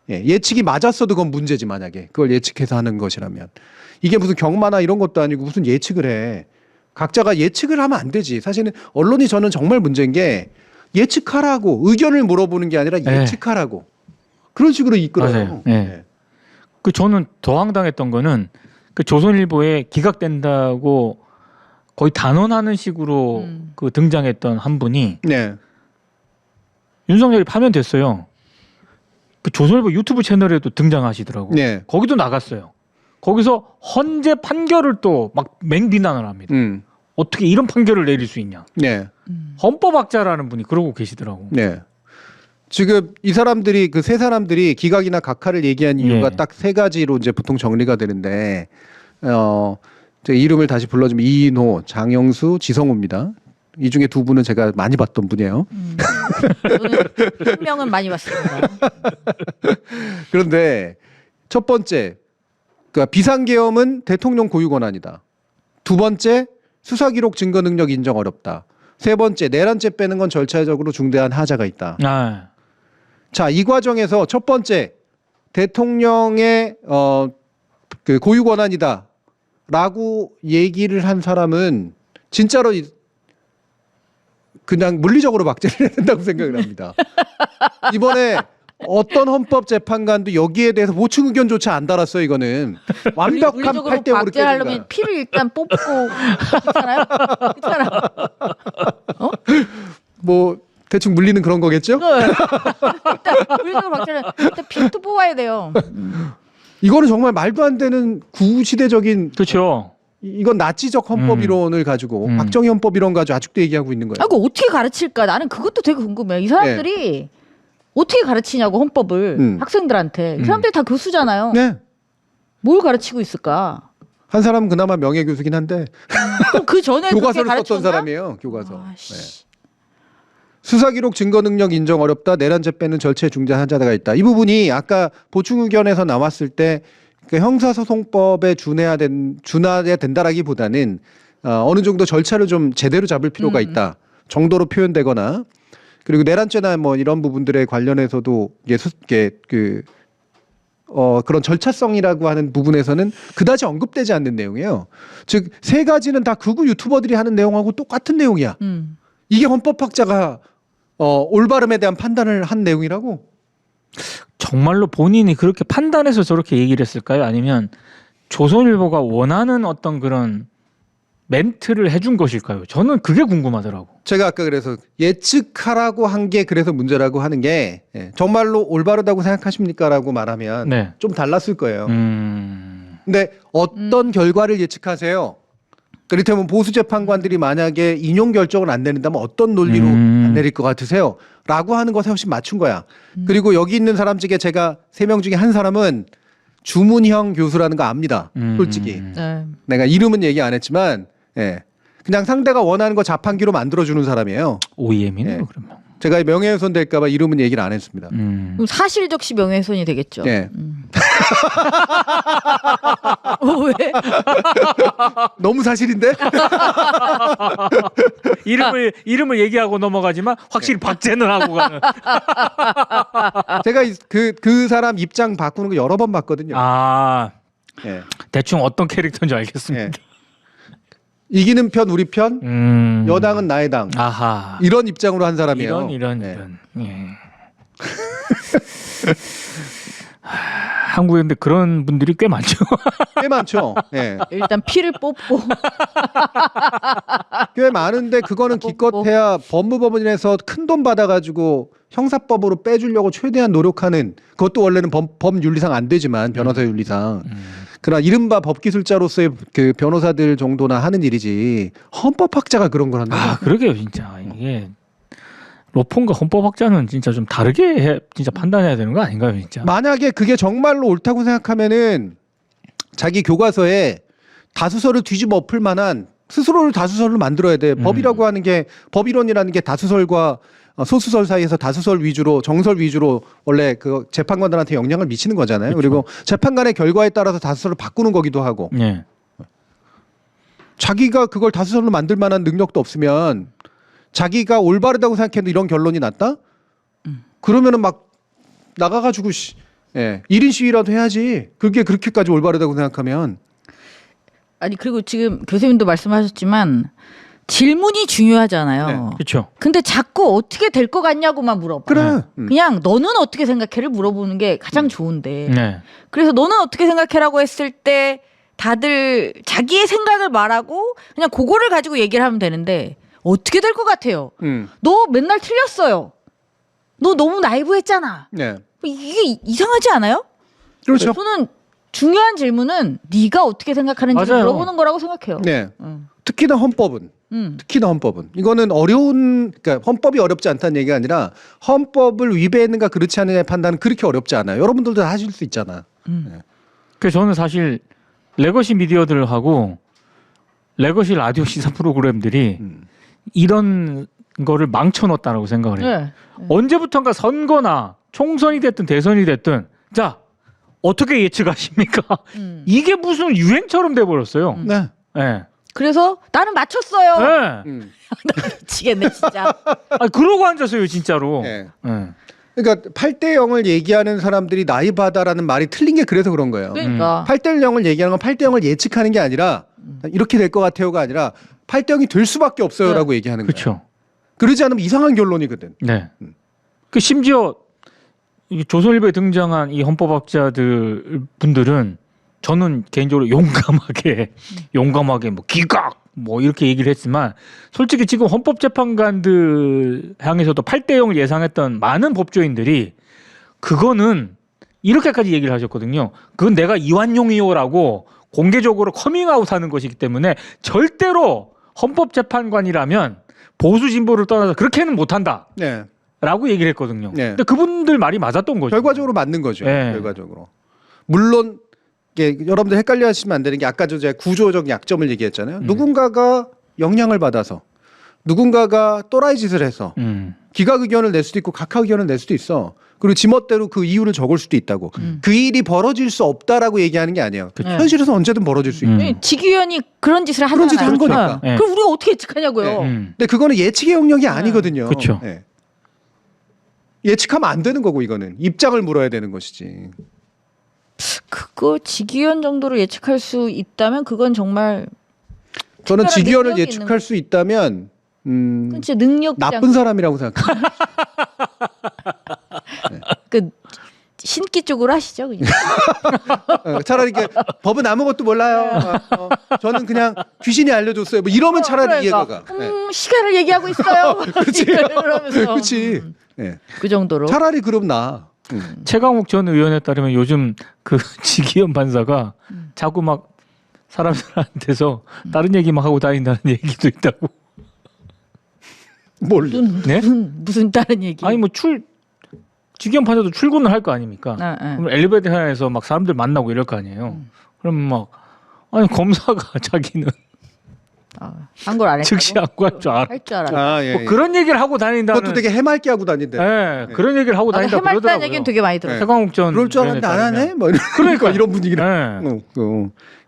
예, 예측이 맞았어도 그건 문제지 만약에 그걸 예측해서 하는 것이라면 이게 무슨 경마나 이런 것도 아니고 무슨 예측을 해. 각자가 예측을 하면 안 되지. 사실은 언론이 저는 정말 문제인 게 예측하라고 의견을 물어보는 게 아니라 예측하라고 그런 식으로 이끌어요. 맞아요. 예. 그 저는 더 황당했던 거는 그 조선일보에 기각된다고 거의 단언하는 식으로 그 등장했던 한 분이 네. 윤석열이 파면됐어요. 그 조선일보 유튜브 채널에도 등장하시더라고. 네. 거기도 나갔어요. 거기서 헌재 판결을 또 막 맹비난을 합니다. 어떻게 이런 판결을 내릴 수 있냐. 네. 헌법학자라는 분이 그러고 계시더라고. 네. 지금 이 사람들이 그 세 사람들이 기각이나 각하를 얘기한 이유가 예. 딱 세 가지로 이제 보통 정리가 되는데 제가 이름을 다시 불러주면 이인호, 장영수, 지성우입니다. 이 중에 두 분은 제가 많이 봤던 분이에요. 저는 한 명은 많이 봤습니다. 그런데 첫 번째, 그러니까 비상계엄은 대통령 고유 권한이다. 두 번째, 수사기록 증거 능력 인정 어렵다. 세 번째, 내란죄 빼는 건 절차적으로 중대한 하자가 있다. 아, 자, 이 과정에서 첫 번째, 대통령의 그 고유 권한이다라고 얘기를 한 사람은 진짜로 그냥 물리적으로 박제를 해야 된다고 생각을 합니다. 이번에 어떤 헌법재판관도 여기에 대해서 보충 의견조차 안 달았어요. 이거는 완벽한 물리적으로 8대 5로 박제하려면 피를 일단 뽑고 그렇잖아요. 그렇잖아요. 뭐 대충 물리는 그런 거겠죠? 일단 물리적으로 박제를 일단 피도 뽑아야 돼요. 이거는 정말 말도 안 되는 구시대적인 그렇죠. 이건 나치적 헌법 이론을 가지고 박정희 헌법 이론 가지고 아직도 얘기하고 있는 거예요. 아, 그 어떻게 가르칠까? 나는 그것도 되게 궁금해요. 이 사람들이 어떻게 가르치냐고 헌법을 학생들한테. 이 사람들이 다 교수잖아요. 네. 뭘 가르치고 있을까? 한 사람은 그나마 명예 교수긴 한데 그럼 그 전에 교과서를 그렇게 썼던 가르쳤나? 사람이에요. 교과서. 아, 씨. 수사기록 증거 능력 인정 어렵다. 내란죄 빼는 절차에 중대한 하자가 있다. 이 부분이 아까 보충 의견에서 나왔을 때 그 형사소송법에 준해야 된다라기보다는 어느 정도 절차를 좀 제대로 잡을 필요가 있다 정도로 표현되거나 그리고 내란죄나 뭐 이런 부분들에 관련해서도 이게 그런 절차성이라고 하는 부분에서는 그다지 언급되지 않는 내용이에요. 즉 세 가지는 다 극우 유튜버들이 하는 내용하고 똑같은 내용이야. 이게 헌법학자가 올바름에 대한 판단을 한 내용이라고. 정말로 본인이 그렇게 판단해서 저렇게 얘기를 했을까요? 아니면 조선일보가 원하는 어떤 그런 멘트를 해준 것일까요? 저는 그게 궁금하더라고. 제가 아까 그래서 예측하라고 한 게 그래서 문제라고 하는 게 정말로 올바르다고 생각하십니까라고 말하면 네. 좀 달랐을 거예요. 근데 어떤 결과를 예측하세요? 그렇다면 보수 재판관들이 만약에 인용 결정을 안 내린다면 어떤 논리로 안 내릴 것 같으세요? 라고 하는 것에 훨씬 맞춘 거야. 그리고 여기 있는 사람 중에 제가 3명 중에 한 사람은 주문형 교수라는 거 압니다. 솔직히. 네. 내가 이름은 얘기 안 했지만 그냥 상대가 원하는 거 자판기로 만들어주는 사람이에요. OEM이네요. 네. 그러면. 제가 명예훼손 될까 봐 이름은 얘기를 안 했습니다. 그럼 사실적시 명예훼손이 되겠죠. 네. 왜? 너무 사실인데? 이름을 얘기하고 넘어가지만 확실히 박제는 하고 가는. 제가 그 사람 입장 바꾸는 거 여러 번 봤거든요. 아 예. 대충 어떤 캐릭터인지 알겠습니다. 예. 이기는 편 우리 편, 여당은 나의 당. 아하. 이런 입장으로 한 사람이에요. 이런. 예. 예. 한국에 근데 그런 분들이 꽤 많죠. 꽤 많죠. 예. 일단 피를 뽑고 꽤 많은데 그거는 기껏해야 법무법원에서 큰 돈 받아가지고 형사법으로 빼주려고 최대한 노력하는, 그것도 원래는 법윤리상 안 되지만 변호사 윤리상. 그러나 이른바 법기술자로서의 그 변호사들 정도나 하는 일이지 헌법학자가 그런 걸 한다. 아 그러게요 진짜 이게 로펌과 헌법학자는 진짜 좀 다르게 진짜 판단해야 되는 거 아닌가요 진짜? 만약에 그게 정말로 옳다고 생각하면은 자기 교과서에 다수설을 뒤집어 엎을 만한 스스로를 다수설로 만들어야 돼. 법이라고 하는 게, 법이론이라는 게 다수설과 소수설 사이에서 다수설 위주로, 정설 위주로 원래 그 재판관들한테 영향을 미치는 거잖아요. 그렇죠. 그리고 재판관의 결과에 따라서 다수설을 바꾸는 거기도 하고. 예. 자기가 그걸 다수설로 만들 만한 능력도 없으면 자기가 올바르다고 생각해도 이런 결론이 났다? 그러면은 막 나가가지고 1인 시위라도 해야지. 그게 그렇게까지 올바르다고 생각하면. 아니 그리고 지금 교수님도 말씀하셨지만 질문이 중요하잖아요. 네. 그렇죠. 근데 자꾸 어떻게 될 것 같냐고만 물어봐. 그래. 그냥 너는 어떻게 생각해를 물어보는 게 가장 좋은데. 네. 그래서 너는 어떻게 생각해라고 했을 때 다들 자기의 생각을 말하고 그냥 그거를 가지고 얘기를 하면 되는데 어떻게 될 것 같아요? 너 맨날 틀렸어요. 너 너무 나이브했잖아. 네. 이게 이상하지 않아요? 그렇죠. 저는 중요한 질문은 네가 어떻게 생각하는지 맞아요. 물어보는 거라고 생각해요. 네. 음. 특히나 헌법은. 특히나 헌법은. 이거는 어려운, 그러니까 헌법이 어렵지 않다는 얘기가 아니라 헌법을 위배했는가 그렇지 않느냐의 판단은 그렇게 어렵지 않아요. 여러분들도 다 하실 수 있잖아. 그래서 저는 사실 레거시 미디어들하고 레거시 라디오 시사 프로그램들이 이런 거를 망쳐놓았다라고 생각을 해요. 네. 언제부턴가 선거나 총선이 됐든 대선이 됐든 자 어떻게 예측하십니까? 이게 무슨 유행처럼 돼버렸어요. 네. 네. 그래서 나는 맞췄어요. 네. 미치겠네 진짜. 아 그러고 앉았어요 진짜로. 네. 네. 그러니까 8대 0을 얘기하는 사람들이 나이바다라는 말이 틀린 게 그래서 그런 거예요. 그러니까 8대 0을 얘기하는 건 8대 0을 예측하는 게 아니라 이렇게 될 것 같아요가 아니라 8대 0이 될 수밖에 없어요라고 얘기하는 거예요. 그렇죠. 그러지 않으면 이상한 결론이거든. 네. 그 심지어 이 조선일보에 등장한 이 헌법학자들 분들은 저는 개인적으로 용감하게 뭐 기각 뭐 이렇게 얘기를 했지만 솔직히 지금 헌법재판관들 향해서도 8대 0을 예상했던 많은 법조인들이 그거는 이렇게까지 얘기를 하셨거든요. 그건 내가 이완용이요라고 공개적으로 커밍아웃하는 것이기 때문에 절대로 헌법재판관이라면 보수 진보를 떠나서 그렇게는 못한다. 네. 라고 얘기를 했거든요. 네. 근데 그분들 말이 맞았던 거죠. 결과적으로 맞는 거죠. 네. 결과적으로. 물론 이게 여러분들 헷갈려 하시면 안 되는 게 아까 제가 구조적 약점을 얘기했잖아요. 누군가가 영향을 받아서 누군가가 또라이 짓을 해서 기각 의견을 낼 수도 있고 각하 의견을 낼 수도 있어. 그리고 지멋대로 그 이유를 적을 수도 있다고. 그 일이 벌어질 수 없다라고 얘기하는 게 아니에요. 그쵸. 현실에서 언제든 벌어질 수 있다. 지기현이 그런 짓을 하잖아요. 그런 짓을 한 거니까. 네. 그럼 우리가 어떻게 예측하냐고요. 근데 그거는 예측의 영역이 아니거든요. 그쵸. 네. 예측하면 안 되는 거고 이거는 입장을 물어야 되는 것이지. 그거 지기현 정도로 예측할 수 있다면 그건 정말 저는 특별한 지기현을 능력이 예측할 수 있다면 그건 진짜 능력장. 나쁜 사람이라고 생각해요. 그 신기 쪽으로 하시죠 그냥. 차라리 이렇게 법은 아무것도 몰라요. 저는 그냥 귀신이 알려줬어요. 뭐 이러면 차라리 그러니까, 이해가 가. 네. 시간을 얘기하고 있어요. 그렇지. 이러면서 그렇지. 네. 그 정도로. 차라리 그럼 나. 최강욱 전 의원에 따르면 요즘 그 지기현 판사가 자꾸 막 사람들한테서 다른 얘기만 하고 다닌다는 얘기도 있다고. 뭘? 네? 무슨 다른 얘기? 아니 뭐 지기현 판사도 출근을 할 거 아닙니까? 아, 아. 그럼 엘리베이터에서 막 사람들 만나고 이럴 거 아니에요. 그럼 막 아니 검사가 자기는 한 걸 안 했다고? 즉시 안고 할 줄 알아. 할 줄 알아. 아, 예. 뭐 그런 얘기를 하고 다닌다는. 그것도 되게 해맑게 하고 다닌대. 예, 그런 얘기를 하고 다닌다 해맑다는 그러더라고요. 얘기는 되게 많이 들었어요. 최광욱 전. 그럴 줄 알았는데 안 하네. 뭐 그러니까 이런 분위기라. 예.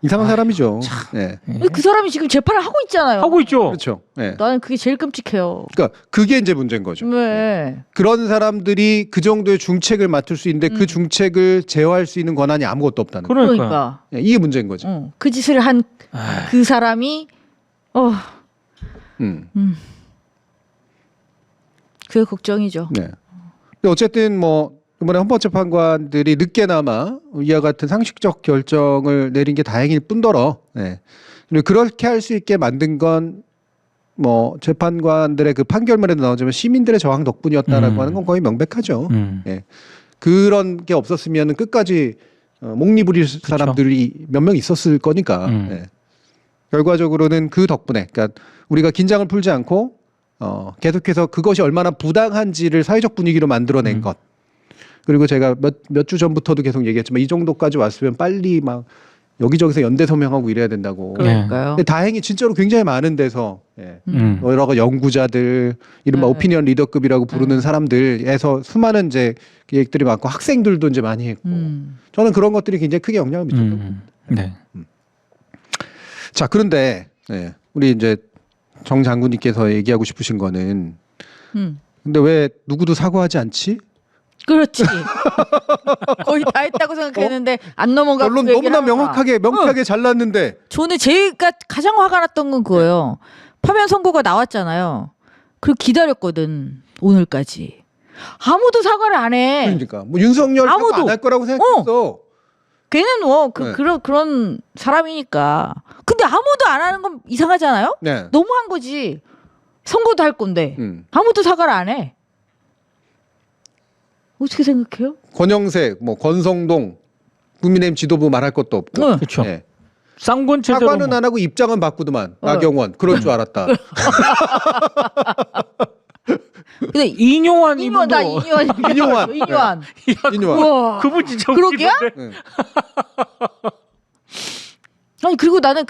이상한 사람이죠. 네. 근데 그 사람이 지금 재판을 하고 있잖아요. 하고 있죠. 그렇죠. 네. 나는 그게 제일 끔찍해요. 그러니까 그게 이제 문제인 거죠. 왜? 그런 사람들이 그 정도의 중책을 맡을 수 있는데 그 중책을 제어할 수 있는 권한이 아무것도 없다는 거. 그러니까. 그러니까. 예, 이게 문제인 거죠. 그 짓을 한 그 사람이 음. 그게 걱정이죠. 네. 근데 어쨌든 뭐 이번에 헌법재판관들이 늦게나마 이와 같은 상식적 결정을 내린 게 다행일 뿐더러, 네. 그리고 그렇게 할 수 있게 만든 건 뭐 재판관들의 그 판결문에도 나오지만 시민들의 저항 덕분이었다라고 하는 건 거의 명백하죠. 예. 그런 게 없었으면 끝까지 목 부릴 사람들이 몇 명 있었을 거니까. 예. 결과적으로는 그 덕분에, 그러니까 우리가 긴장을 풀지 않고 계속해서 그것이 얼마나 부당한지를 사회적 분위기로 만들어낸 것. 그리고 제가 몇 주 전부터도 계속 얘기했지만 이 정도까지 왔으면 빨리 막 여기저기서 연대 서명하고 이래야 된다고. 그러니까요. 근데 다행히 진짜로 굉장히 많은 데서 예. 음. 여러 연구자들, 이른바 오피니언 리더급이라고 부르는 사람들에서 수많은 이제 계획들이 많고 학생들도 이제 많이 했고 저는 그런 것들이 굉장히 크게 영향을 미쳤던 겁니다. 네. 자, 그런데 예, 우리 이제 정 장군님께서 얘기하고 싶으신 거는 근데 왜 누구도 사과하지 않지? 그렇지. 거의 다 했다고 생각했는데 안 넘어가고 결론 그 얘기를 너무나 하는 거야. 명확하게 잘랐는데 저는 제가 가장 화가 났던 건 그거예요. 파면 선고가 나왔잖아요. 그리고 기다렸거든 오늘까지. 아무도 사과를 안 해. 그러니까 뭐 윤석열 아무도. 안 할 거라고 생각했어. 걔는 뭐 네. 그런 사람이니까. 근데 아무도 안 하는 건 이상하잖아요. 네. 너무한 거지. 선고도 할 건데 아무도 사과를 안 해. 어떻게 생각해요? 권영세, 뭐 권성동, 국민의힘 지도부 말할 것도 없고. 응. 그렇죠. 예. 쌍권 체제로 사과는 뭐. 안 하고 입장은 바꾸더만. 나경원 그럴 줄 알았다. 근데 인용한 인요한 나 인요한 인요한. 인요한. 인요한. 우와. 그분 진짜 그러게야? 웃기던데. 응. 아니 그리고 나는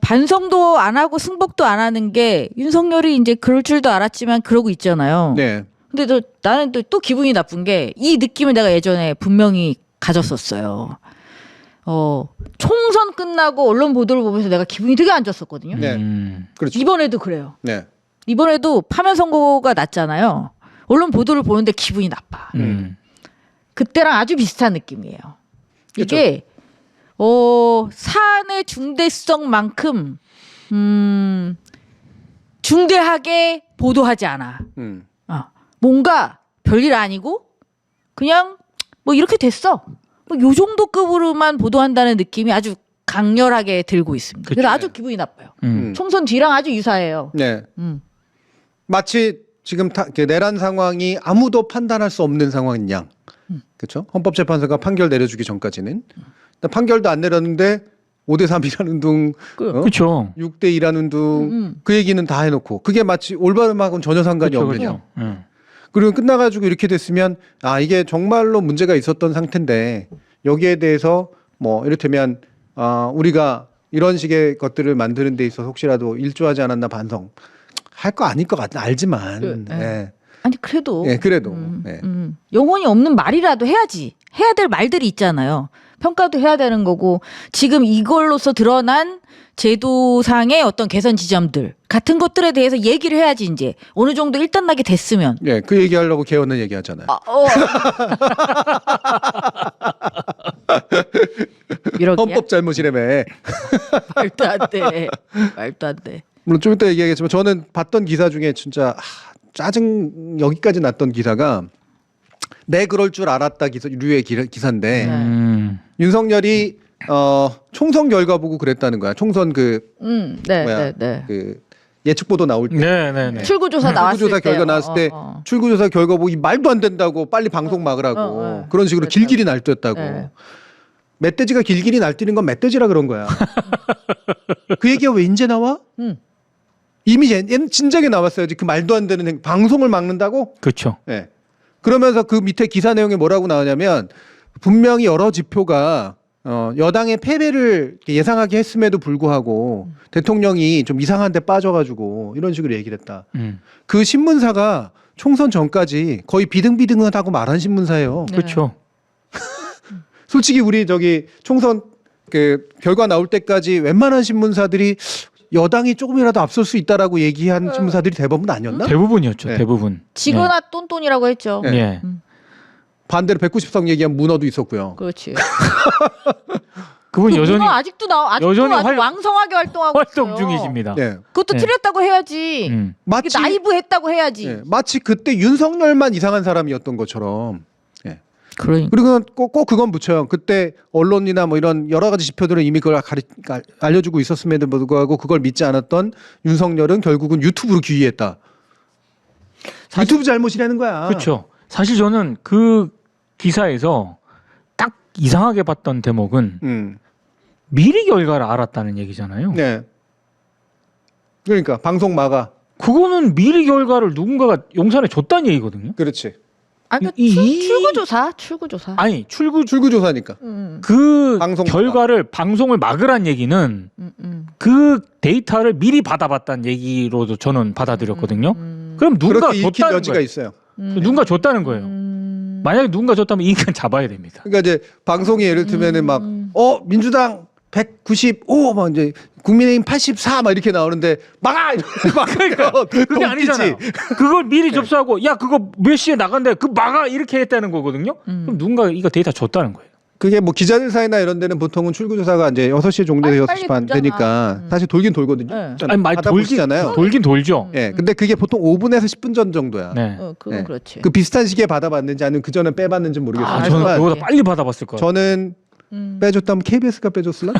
반성도 안 하고 승복도 안 하는 게 윤석열이 이제 그럴 줄도 알았지만 그러고 있잖아요. 네. 근데 나는 또 기분이 나쁜 게 이 느낌을 내가 예전에 분명히 가졌었어요. 총선 끝나고 언론 보도를 보면서 내가 기분이 되게 안 좋았었거든요. 네. 그렇죠. 이번에도 그래요. 네. 이번에도 파면 선고가 났잖아요. 언론 보도를 보는데 기분이 나빠. 그때랑 아주 비슷한 느낌이에요. 이게 사안의 중대성만큼 중대하게 보도하지 않아. 뭔가 별일 아니고 그냥 뭐 이렇게 됐어. 뭐 요 정도 급으로만 보도한다는 느낌이 아주 강렬하게 들고 있습니다. 그래서 아주 기분이 나빠요. 총선 뒤랑 아주 유사해요. 네. 마치 지금 내란 상황이 아무도 판단할 수 없는 상황인 양. 그렇죠? 헌법재판소가 판결 내려주기 전까지는 판결도 안 내렸는데 5대3이라는 둥, 그렇죠. 6대2라는 둥, 그 얘기는 다 해놓고 그게 마치 올바름하고는 전혀 상관이 없는 양. 그리고 끝나가지고 이렇게 됐으면 이게 정말로 문제가 있었던 상태인데 여기에 대해서 뭐 이를테면 우리가 이런 식의 것들을 만드는 데 있어서 혹시라도 일조하지 않았나 반성 할 거 아닐 것 같아 알지만 예. 아니 그래도 그래도 예. 영혼이 없는 말이라도 해야지. 해야 될 말들이 있잖아요. 평가도 해야 되는 거고 지금 이걸로서 드러난 제도상의 어떤 개선 지점들 같은 것들에 대해서 얘기를 해야지 이제 어느 정도 일단락이 됐으면. 예, 그 얘기하려고 개헌을 얘기하잖아요. 헌법 잘못이라며. 말도 안 돼. 말도 안 돼. 물론 좀 이따 얘기하겠지만 저는 봤던 기사 중에 진짜 짜증 여기까지 났던 기사가 내 그럴 줄 알았다 류의 기사인데 윤석열이 총선 결과 보고 그랬다는 거야. 총선 그 예측 보도 나올 때 네네네. 출구조사 나왔을 출구조사 때 결과 나왔을 때 출구조사 결과 보고 말도 안 된다고 빨리 방송 막으라고 그런 식으로 길길이 날뛰었다고. 멧돼지가 길길이 날뛰는 건 멧돼지라 그런 거야. 그 얘기가 왜 이제 나와? 이미 얘는 진작에 나왔어야지. 그 말도 안 되는 방송을 막는다고? 그렇죠. 네. 그러면서 그 밑에 기사 내용에 뭐라고 나오냐면 분명히 여러 지표가 여당의 패배를 예상하게 했음에도 불구하고 대통령이 좀 이상한 데 빠져가지고 이런 식으로 얘기를 했다. 그 신문사가 총선 전까지 거의 비등비등하다고 말한 신문사예요. 네. 그렇죠. 솔직히 우리 저기 총선 그 결과 나올 때까지 웬만한 신문사들이 여당이 조금이라도 앞설 수 있다라고 얘기한 신문사들이 대부분 아니었나? 대부분이었죠. 네. 대부분. 지거나 똔똔이라고 했죠. 네. 예. 반대로 190석 얘기한 문어도 있었고요. 그렇지. 그분 그 여전히 문어 아직도 여전히 아주 왕성하게 활동하고 활동 있어요. 중이십니다. 네. 그것도 네. 틀렸다고 해야지. 음. 이게 나이브했다고 해야지. 네, 마치 그때 윤석열만 이상한 사람이었던 것처럼. 네. 그러니까. 그리고 꼭 그건 붙여요. 그때 언론이나 뭐 이런 여러 가지 지표들은 이미 그걸 알려주고 있었음에도 불구하고 그걸 믿지 않았던 윤석열은 결국은 유튜브로 귀의했다. 유튜브 잘못이라는 거야. 그렇죠. 사실 저는 그 기사에서 딱 이상하게 봤던 대목은 미리 결과를 알았다는 얘기잖아요. 네. 그러니까 방송 막아. 그거는 미리 결과를 누군가가 용산에 줬다는 얘기거든요. 그렇지. 아, 그러니까 이- 출구조사. 아니 출구조사니까. 그 방송 결과를 방송을 막으란 얘기는 그 데이터를 미리 받아봤다는 얘기로도 저는 받아들였거든요. 그럼 누군가 그렇게 읽힌 줬다는 여지가 거예요. 있어요. 누군가 줬다는 거예요. 만약에 누군가 줬다면 이 인간 잡아야 됩니다. 그러니까 이제 방송이 예를 들면은 막 민주당 195, 막 이제 국민의힘 84, 막 이렇게 나오는데 막아 이렇게 막 그러니까 그게 아니잖아요. 그걸 미리 접수하고 야 그거 몇 시에 나간대 그 막아 이렇게 했다는 거거든요. 그럼 누군가 이거 데이터 줬다는 거예요. 그게 뭐 기자들 사이나 이런 데는 보통은 출구조사가 이제 6시에 종료돼서 빨리 6시 반 돌잖아. 되니까 사실 돌긴 돌거든요. 네. 아니 많이 받아보시잖아요. 돌긴 돌죠. 예, 근데 그게 보통 5분에서 10분 전 정도야. 네. 그건 네. 그렇지. 그 비슷한 시기에 받아봤는지 아니면 그 전에 빼봤는지 아, 모르겠지만 저는 그거보다 빨리 받아봤을 거예요. 저는 빼줬다면 KBS가 빼줬을라?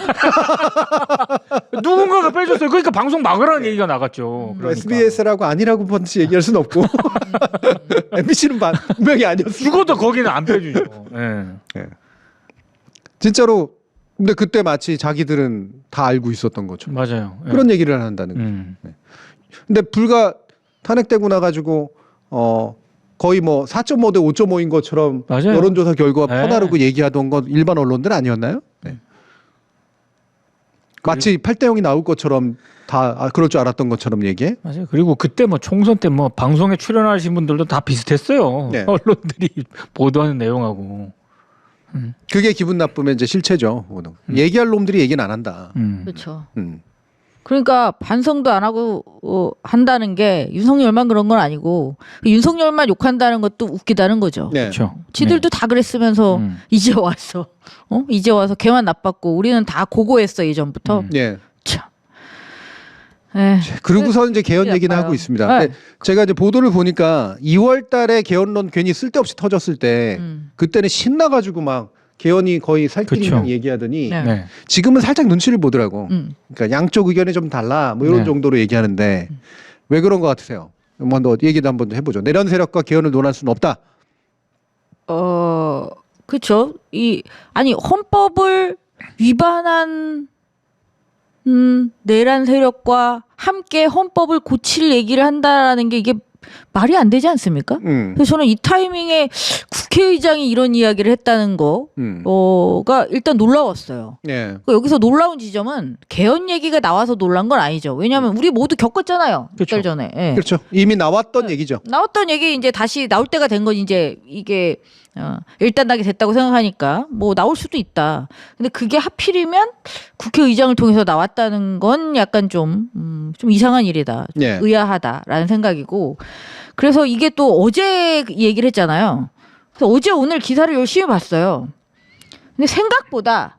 누군가가 빼줬어요. 그러니까 방송 막으라는 얘기가 나갔죠. 그러니까. SBS라고 아니라고 번지 얘기할 수는 없고 MBC는 분명히 아니었어. 죽어도 거기는 안 빼주죠. 네. 진짜로 근데 그때 마치 자기들은 다 알고 있었던 것처럼 맞아요. 네. 그런 얘기를 한다는 거예요. 근데 불과 탄핵되고 나가지고 거의 뭐 4.5 대 5.5인 것처럼 맞아요. 여론조사 결과가 네. 퍼나르고 얘기하던 건 일반 언론들 아니었나요? 네. 마치 8대 0이 나올 것처럼 다 그럴 줄 알았던 것처럼 얘기해. 맞아요. 그리고 그때 뭐 총선 때 뭐 방송에 출연하신 분들도 다 비슷했어요. 네. 언론들이 보도하는 내용하고. 그게 기분 나쁘면 이제 실체죠. 얘기할 놈들이 얘기는 안 한다. 그렇죠. 음. 그러니까 반성도 안 하고 한다는 게 윤석열만 그런 건 아니고 윤석열만 욕한다는 것도 웃기다는 거죠. 네. 그렇죠. 지들도 다 그랬으면서 이제 와서 이제 와서 걔만 나빴고 우리는 다 고고했어 예전부터. 예. 참. 에휴. 그러고서 이제 개헌 그게 얘기는 아파요. 하고 있습니다. 네. 근데 제가 이제 보도를 보니까 2월 달에 개헌론 괜히 쓸데없이 터졌을 때 그때는 신나가지고 막 개헌이 거의 살길이랑 그쵸. 얘기하더니 네. 네. 지금은 살짝 눈치를 보더라고. 음. 그러니까 양쪽 의견이 좀 달라 뭐 이런 네. 정도로 얘기하는데 왜 그런 것 같으세요? 한번 더 얘기도 한번 해보죠. 내란 세력과 개헌을 논할 수는 없다. 그렇죠. 아니 헌법을 위반한 내란 세력과 함께 헌법을 고칠 얘기를 한다라는 게 이게 말이 안 되지 않습니까? 그래서 저는 이 타이밍에 국회의장이 이런 이야기를 했다는 거가 일단 놀라웠어요. 예. 그러니까 여기서 놀라운 지점은 개헌 얘기가 나와서 놀란 건 아니죠. 왜냐하면 우리 모두 겪었잖아요. 몇 달 그렇죠. 전에. 예. 그렇죠. 이미 나왔던 얘기죠. 나왔던 얘기 이제 다시 나올 때가 된 건 이제 이게 일단락이 됐다고 생각하니까 뭐 나올 수도 있다. 근데 그게 하필이면 국회의장을 통해서 나왔다는 건 약간 좀 이상한 일이다. 좀 예. 의아하다라는 생각이고 그래서 이게 또 어제 얘기를 했잖아요. 그래서 어제 오늘 기사를 열심히 봤어요. 근데 생각보다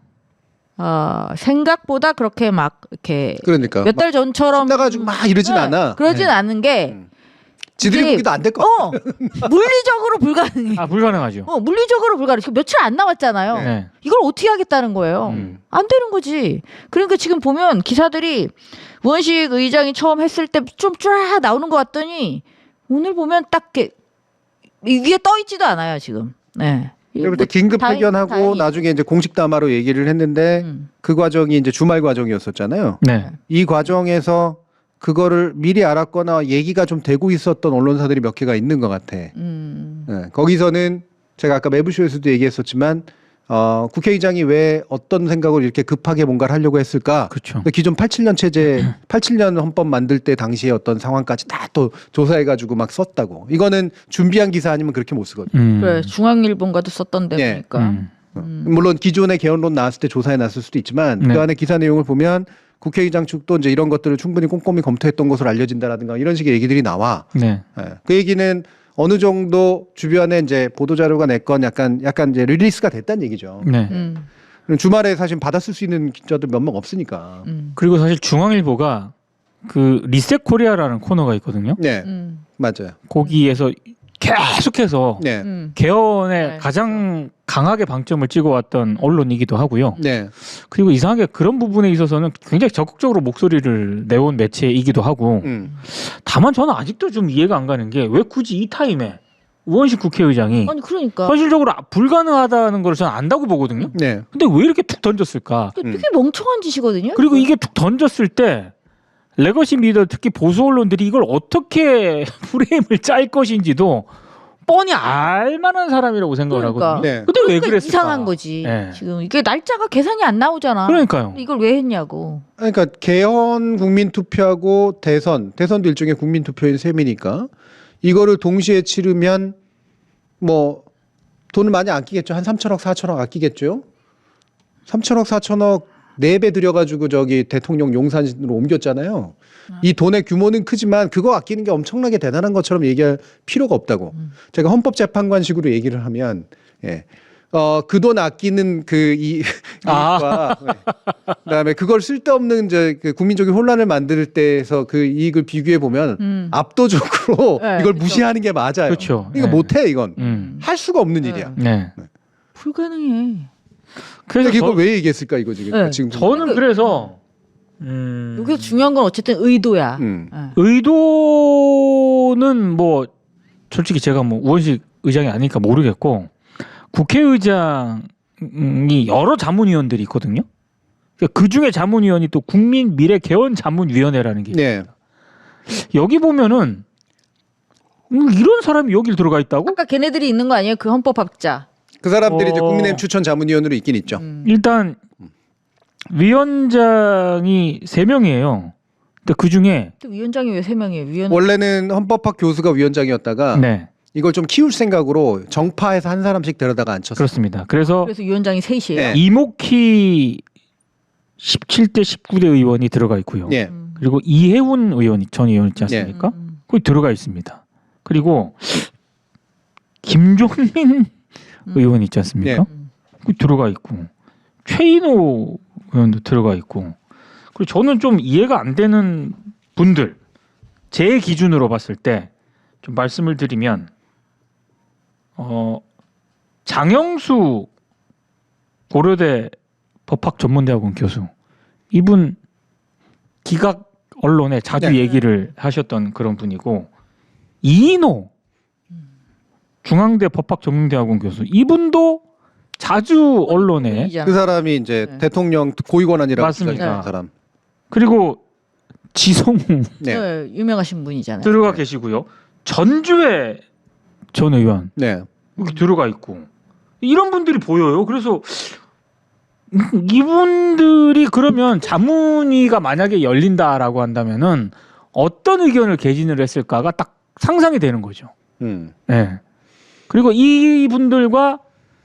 그렇게 막 이렇게 그러니까 몇 달 전처럼 나가지고 막 이러진 않아. 그러진 않은 게 지들이 이게- 보기도 안 될 거. 물리적으로 불가능해. 불가능하죠. 물리적으로 불가능해. 지금 며칠 안 남았잖아요. 네. 이걸 어떻게 하겠다는 거예요. 안 되는 거지. 그러니까 지금 보면 기사들이 우원식 의장이 처음 했을 때 좀 쫙 나오는 것 같더니 오늘 보면 딱 위에 떠 있지도 않아요 지금. 네. 그리고 또 긴급 회견하고 다행히. 나중에 이제 공식 담화로 얘기를 했는데 그 과정이 이제 주말 과정이었었잖아요. 네. 이 과정에서 그거를 미리 알았거나 얘기가 좀 되고 있었던 언론사들이 몇 개가 있는 것 같아. 네, 거기서는 제가 아까 매부쇼에서도 얘기했었지만 국회의장이 왜 어떤 생각으로 이렇게 급하게 뭔가를 하려고 했을까? 그렇죠. 근데 기존 87년 체제, 87년 헌법 만들 때 당시에 어떤 상황까지 다 또 조사해가지고 막 썼다고. 이거는 준비한 기사 아니면 그렇게 못 쓰거든요. 그래 중앙일본과도 썼던데 예. 보니까. 물론 기존의 개헌론 나왔을 때 조사해 놨을 수도 있지만 네. 그 안에 기사 내용을 보면 국회의장 측도 이제 이런 것들을 충분히 꼼꼼히 검토했던 것으로 알려진다라든가 이런 식의 얘기들이 나와. 네. 예. 그 얘기는 어느 정도 주변에 이제 보도 자료가 냈건 약간 이제 릴리스가 됐다는 얘기죠. 네. 그럼 주말에 사실 받았을 수 있는 기자들 몇 명 없으니까. 그리고 사실 중앙일보가 그 리셋 코리아라는 코너가 있거든요. 네, 맞아요. 거기에서 계속해서 네, 개헌에 네, 가장 강하게 방점을 찍어왔던 언론이기도 하고요. 네, 그리고 이상하게 그런 부분에 있어서는 굉장히 적극적으로 목소리를 내온 매체이기도 하고 다만 저는 아직도 좀 이해가 안 가는 게 왜 굳이 이 타임에 우원식 국회의장이 아니 그러니까 현실적으로 불가능하다는 걸 저는 안다고 보거든요. 네. 근데 왜 이렇게 툭 던졌을까? 되게 멍청한 짓이거든요. 그리고 이게 툭 던졌을 때 레거시 미디어 특히 보수 언론들이 이걸 어떻게 프레임을 짤 것인지도 뻔히 알만한 사람이라고 생각을 그러니까. 하거든요. 네. 근데 왜 그러니까 그랬을까? 이상한 거지. 네. 지금 이게 날짜가 계산이 안 나오잖아. 그러니까요. 이걸 왜 했냐고. 그러니까 개헌 국민투표하고 대선도 일종의 국민투표인 셈이니까 이거를 동시에 치르면 뭐 돈을 많이 아끼겠죠. 한 3천억, 4천억 아끼겠죠. 3천억, 4천억 4배 들여가지고 저기 대통령 용산으로 옮겼잖아요. 이 돈의 규모는 크지만 그거 아끼는 게 엄청나게 대단한 것처럼 얘기할 필요가 없다고. 제가 헌법재판관식으로 얘기를 하면, 예. 그 돈 아끼는 이익과 그다음에 그걸 쓸데없는 그 국민적인 혼란을 만들 때에서 그 이익을 비교해 보면 압도적으로 네, 이걸 그쵸. 무시하는 게 맞아요. 그렇죠. 이거 네. 못해 이건 할 수가 없는 일이야. 네. 불가능해. 근데 그래서 이걸 왜 얘기했을까 이거 지금? 네. 지금 저는 그래서 여기서 중요한 건 어쨌든 의도야. 음. 네. 의도는 뭐 솔직히 제가 뭐 우원식 의장이 아니니까 모르겠고 국회의장이 여러 자문위원들이 있거든요. 그 중에 자문위원이 또 국민미래개헌자문위원회라는 게 있어요. 네. 여기 보면은 이런 사람이 여길 들어가 있다고? 아까 걔네들이 있는 거 아니에요? 그 헌법학자. 그 사람들이 이제 어. 국민의힘 추천 자문위원으로 있긴 있죠. 일단 위원장이 3명이에요. 근데 그 중에 또 위원장이 왜 3명이에요? 위원. 원래는 헌법학 교수가 위원장이었다가 네 이걸 좀 키울 생각으로 정파에서 한 사람씩 데려다가 앉혔어요. 그렇습니다. 그래서 그래서 위원장이 3이에요. 네. 이목희 17대 19대 의원이 들어가 있고요. 예. 그리고 이해운 의원 전 의원 있지 않습니까? 거기 들어가 있습니다. 그리고 김종민 의원 있지 않습니까? 거기 들어가 있고 최인호 의원도 들어가 있고 그리고 저는 좀 이해가 안 되는 분들 제 기준으로 봤을 때 좀 말씀을 드리면 장영수 고려대 법학전문대학원 교수 이분 기각 언론에 자주 네. 얘기를 하셨던 그런 분이고 이인호 중앙대 법학전문대학원 교수 이분도 자주 언론에 그 사람이 이제 네. 대통령 고위권한이라고 맞습니다. 주장하는 사람. 그리고 지성우 네. 네, 유명하신 분이잖아요. 들어가 계시고요. 전주회 전 의원 네. 여기 들어가 있고 이런 분들이 보여요. 그래서 이분들이 그러면 자문위가 만약에 열린다라고 한다면은 어떤 의견을 개진을 했을까가 딱 상상이 되는 거죠. 네. 그리고 이분들과